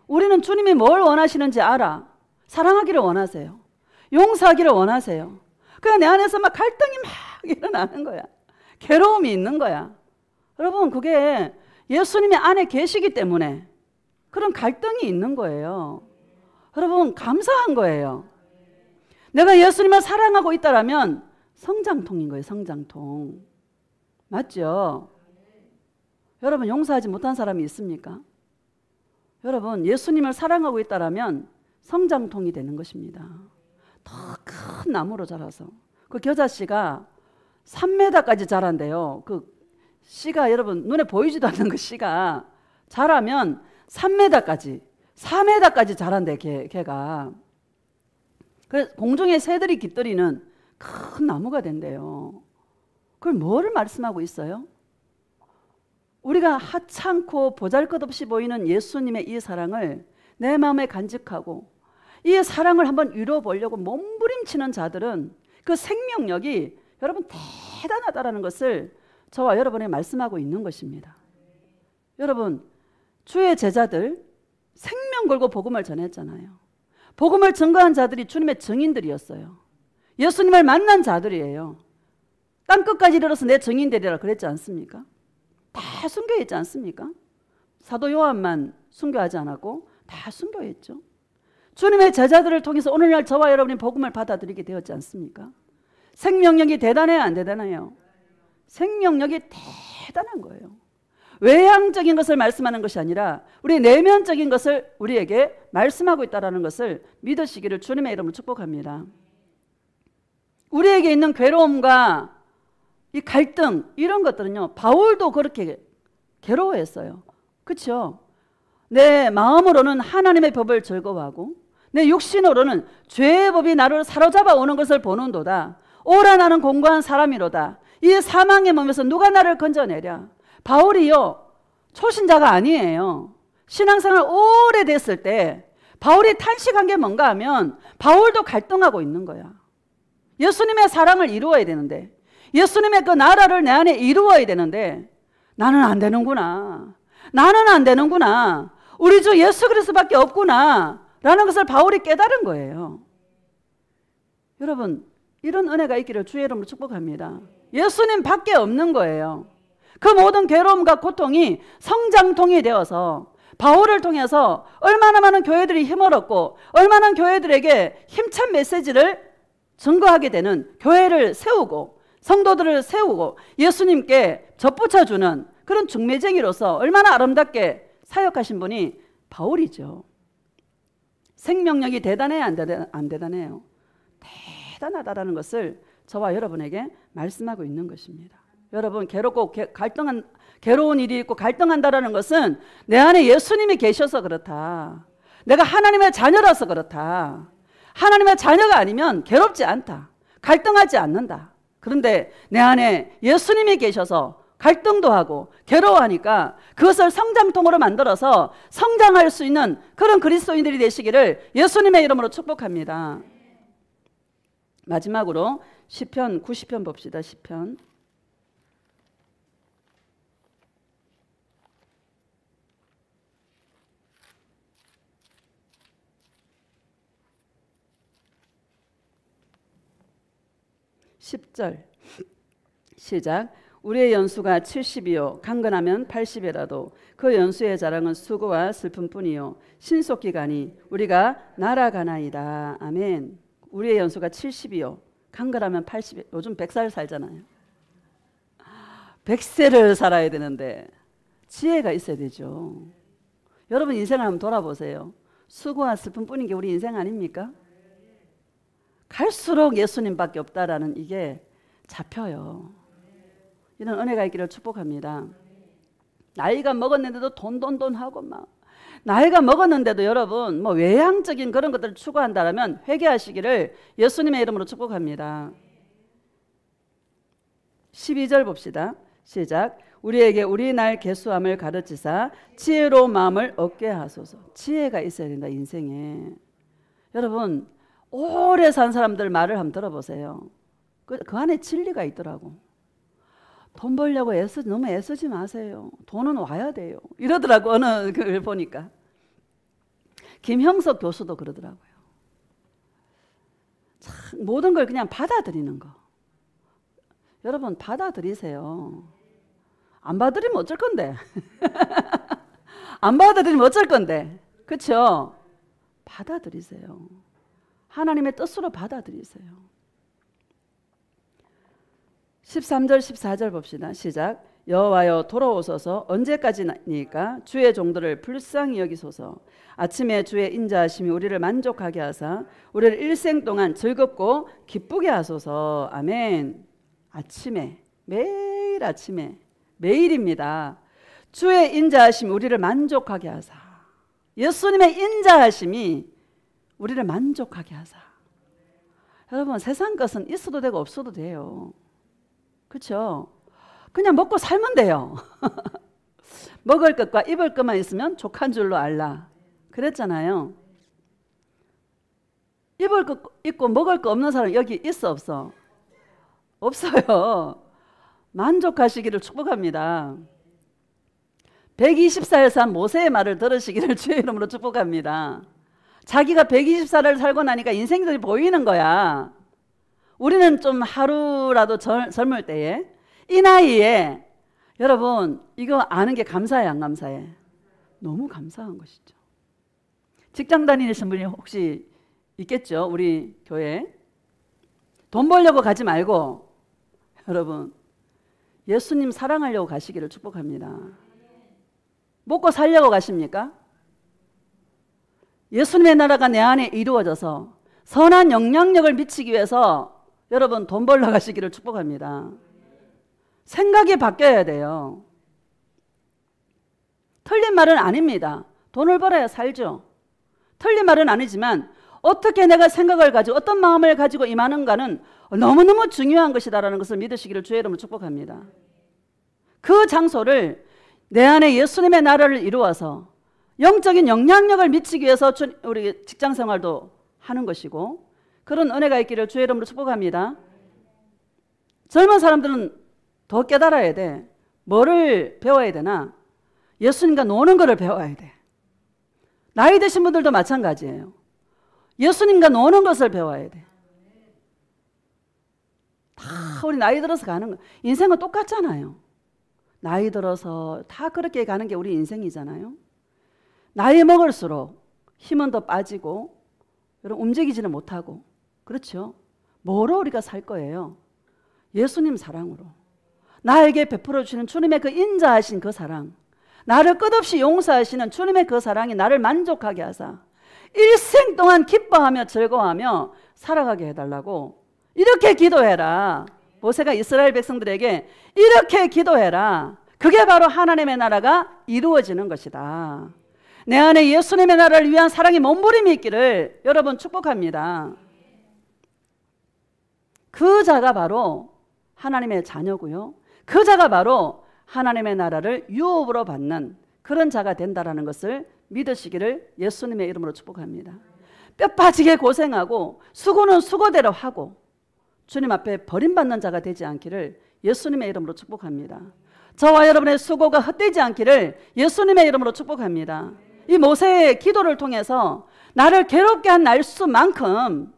A: 우리는 주님이 뭘 원하시는지 알아. 사랑하기를 원하세요. 용서하기를 원하세요. 그냥 내 안에서 막 갈등이 막 일어나는 거야. 괴로움이 있는 거야. 여러분 그게 예수님이 안에 계시기 때문에 그런 갈등이 있는 거예요. 여러분 감사한 거예요. 내가 예수님을 사랑하고 있다라면 성장통인 거예요. 성장통. 맞죠? 여러분 용서하지 못한 사람이 있습니까? 여러분 예수님을 사랑하고 있다라면 성장통이 되는 것입니다. 더 큰 나무로 자라서 그 겨자씨가 3m까지 자란대요. 그 씨가 여러분 눈에 보이지도 않는 그 씨가 자라면 3m까지 4m까지 자란대 걔가. 그래서 공중의 새들이 깃들이는 큰 나무가 된대요. 그걸 뭐를 말씀하고 있어요? 우리가 하찮고 보잘것없이 보이는 예수님의 이 사랑을 내 마음에 간직하고 이 사랑을 한번 이뤄보려고 몸부림치는 자들은 그 생명력이 여러분 대단하다라는 것을 저와 여러분에 말씀하고 있는 것입니다. 여러분 주의 제자들 생명 걸고 복음을 전했잖아요. 복음을 증거한 자들이 주님의 증인들이었어요. 예수님을 만난 자들이에요. 땅끝까지 이르러서 내 증인 되리라 그랬지 않습니까? 다 순교했지 않습니까? 사도 요한만 순교하지 않았고 다 순교했죠. 주님의 제자들을 통해서 오늘날 저와 여러분이 복음을 받아들이게 되었지 않습니까? 생명력이 대단해요, 안 대단해요? 생명력이 대단한 거예요. 외향적인 것을 말씀하는 것이 아니라 우리 내면적인 것을 우리에게 말씀하고 있다는 것을 믿으시기를 주님의 이름으로 축복합니다. 우리에게 있는 괴로움과 이 갈등 이런 것들은요, 바울도 그렇게 괴로워했어요. 그렇죠? 내 마음으로는 하나님의 법을 즐거워하고 내 육신으로는 죄의 법이 나를 사로잡아 오는 것을 보는도다. 오라 나는 공고한 사람이로다. 이 사망의 몸에서 누가 나를 건져내랴. 바울이요, 초신자가 아니에요. 신앙생활 오래됐을 때 바울이 탄식한 게 뭔가 하면 바울도 갈등하고 있는 거야. 예수님의 사랑을 이루어야 되는데, 예수님의 그 나라를 내 안에 이루어야 되는데 나는 안 되는구나. 나는 안 되는구나. 우리 주 예수 그리스도밖에 없구나 라는 것을 바울이 깨달은 거예요. 여러분, 이런 은혜가 있기를 주의 이름으로 축복합니다. 예수님 밖에 없는 거예요. 그 모든 괴로움과 고통이 성장통이 되어서 바울을 통해서 얼마나 많은 교회들이 힘을 얻고 얼마나 교회들에게 힘찬 메시지를 증거하게 되는, 교회를 세우고 성도들을 세우고 예수님께 접붙여주는 그런 중매쟁이로서 얼마나 아름답게 사역하신 분이 바울이죠. 생명력이 대단해요, 안 대단해요? 대단하다라는 것을 저와 여러분에게 말씀하고 있는 것입니다. 여러분, 괴롭고 괴로운 일이 있고 갈등한다라는 것은 내 안에 예수님이 계셔서 그렇다. 내가 하나님의 자녀라서 그렇다. 하나님의 자녀가 아니면 괴롭지 않다. 갈등하지 않는다. 그런데 내 안에 예수님이 계셔서 갈등도 하고 괴로워하니까 그것을 성장통으로 만들어서 성장할 수 있는 그런 그리스도인들이 되시기를 예수님의 이름으로 축복합니다. 마지막으로 시편 90편 봅시다. 시편 10절 시작. 우리의 연수가 70이요 강건하면 80이라도 그 연수의 자랑은 수고와 슬픔뿐이요 신속히 가니 우리가 날아가나이다. 아멘. 우리의 연수가 70이요 강건하면 80. 요즘 100살 살잖아요. 100세를 살아야 되는데 지혜가 있어야 되죠. 여러분 인생을 한번 돌아보세요. 수고와 슬픔뿐인 게 우리 인생 아닙니까? 갈수록 예수님밖에 없다라는 이게 잡혀요. 이런 은혜가 있기를 축복합니다. 나이가 먹었는데도 돈 하고 막 나이가 먹었는데도 여러분 뭐 외향적인 그런 것들을 추구한다면 회개하시기를 예수님의 이름으로 축복합니다. 12절 봅시다. 시작. 우리에게 우리 날 계수함을 가르치사 지혜로운 마음을 얻게 하소서. 지혜가 있어야 된다 인생에. 여러분 오래 산 사람들 말을 한번 들어보세요. 그 안에 진리가 있더라고. 돈 벌려고 너무 애쓰지 마세요. 돈은 와야 돼요. 이러더라고. 어느 걸 보니까. 김형석 교수도 그러더라고요. 참 모든 걸 그냥 받아들이는 거. 여러분 받아들이세요. 안 받아들이면 어쩔 건데. 안 받아들이면 어쩔 건데. 그렇죠? 받아들이세요. 하나님의 뜻으로 받아들이세요. 13절 14절 봅시다. 시작. 여호와여 돌아오소서. 언제까지니까 주의 종들을 불쌍히 여기소서. 아침에 주의 인자하심이 우리를 만족하게 하사 우리를 일생 동안 즐겁고 기쁘게 하소서. 아멘. 아침에, 매일 아침에, 매일입니다. 주의 인자하심이 우리를 만족하게 하사. 예수님의 인자하심이 우리를 만족하게 하사. 여러분 세상 것은 있어도 되고 없어도 돼요. 그렇죠? 그냥 먹고 살면 돼요. 먹을 것과 입을 것만 있으면 족한 줄로 알라. 그랬잖아요. 입을 것 있고 먹을 거 없는 사람 여기 있어 없어? 없어요. 만족하시기를 축복합니다. 120살 산 모세의 말을 들으시기를 주의 이름으로 축복합니다. 자기가 120살을 살고 나니까 인생들이 보이는 거야. 우리는 좀 하루라도 젊을 때에 이 나이에 여러분 이거 아는 게 감사해 안 감사해? 너무 감사한 것이죠. 직장 다니시는 분이 혹시 있겠죠? 우리 교회. 돈 벌려고 가지 말고 여러분 예수님 사랑하려고 가시기를 축복합니다. 먹고 살려고 가십니까? 예수님의 나라가 내 안에 이루어져서 선한 영향력을 미치기 위해서 여러분 돈 벌러 가시기를 축복합니다. 생각이 바뀌어야 돼요. 틀린 말은 아닙니다. 돈을 벌어야 살죠. 틀린 말은 아니지만 어떻게 내가 생각을 가지고 어떤 마음을 가지고 임하는가는 너무너무 중요한 것이다라는 것을 믿으시기를 주의 이름으로 축복합니다. 그 장소를 내 안에 예수님의 나라를 이루어서 영적인 영향력을 미치기 위해서 우리 직장생활도 하는 것이고 그런 은혜가 있기를 주의 이름으로 축복합니다. 젊은 사람들은 더 깨달아야 돼. 뭐를 배워야 되나? 예수님과 노는 것을 배워야 돼. 나이 드신 분들도 마찬가지예요. 예수님과 노는 것을 배워야 돼. 다 우리 나이 들어서 가는 거. 인생은 똑같잖아요. 나이 들어서 다 그렇게 가는 게 우리 인생이잖아요. 나이 먹을수록 힘은 더 빠지고 여러분 움직이지는 못하고 그렇죠. 뭐로 우리가 살 거예요? 예수님 사랑으로. 나에게 베풀어 주시는 주님의 그 인자하신 그 사랑, 나를 끝없이 용서하시는 주님의 그 사랑이 나를 만족하게 하사 일생 동안 기뻐하며 즐거워하며 살아가게 해달라고 이렇게 기도해라. 모세가 이스라엘 백성들에게 이렇게 기도해라. 그게 바로 하나님의 나라가 이루어지는 것이다. 내 안에 예수님의 나라를 위한 사랑의 몸부림이 있기를 여러분 축복합니다. 그 자가 바로 하나님의 자녀고요. 그 자가 바로 하나님의 나라를 유업으로 받는 그런 자가 된다라는 것을 믿으시기를 예수님의 이름으로 축복합니다. 뼈 빠지게 고생하고 수고는 수고대로 하고 주님 앞에 버림받는 자가 되지 않기를 예수님의 이름으로 축복합니다. 저와 여러분의 수고가 헛되지 않기를 예수님의 이름으로 축복합니다. 이 모세의 기도를 통해서 나를 괴롭게 한 날수만큼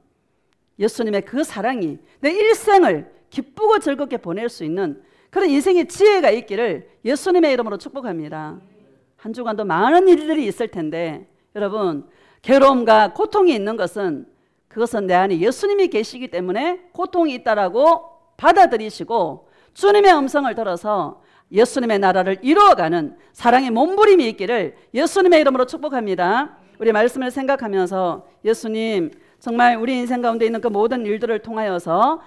A: 예수님의 그 사랑이 내 일생을 기쁘고 즐겁게 보낼 수 있는 그런 인생의 지혜가 있기를 예수님의 이름으로 축복합니다. 한 주간도 많은 일들이 있을 텐데 여러분 괴로움과 고통이 있는 것은 그것은 내 안에 예수님이 계시기 때문에 고통이 있다라고 받아들이시고 주님의 음성을 들어서 예수님의 나라를 이루어가는 사랑의 몸부림이 있기를 예수님의 이름으로 축복합니다. 우리 말씀을 생각하면서 예수님 정말 우리 인생 가운데 있는 그 모든 일들을 통하여서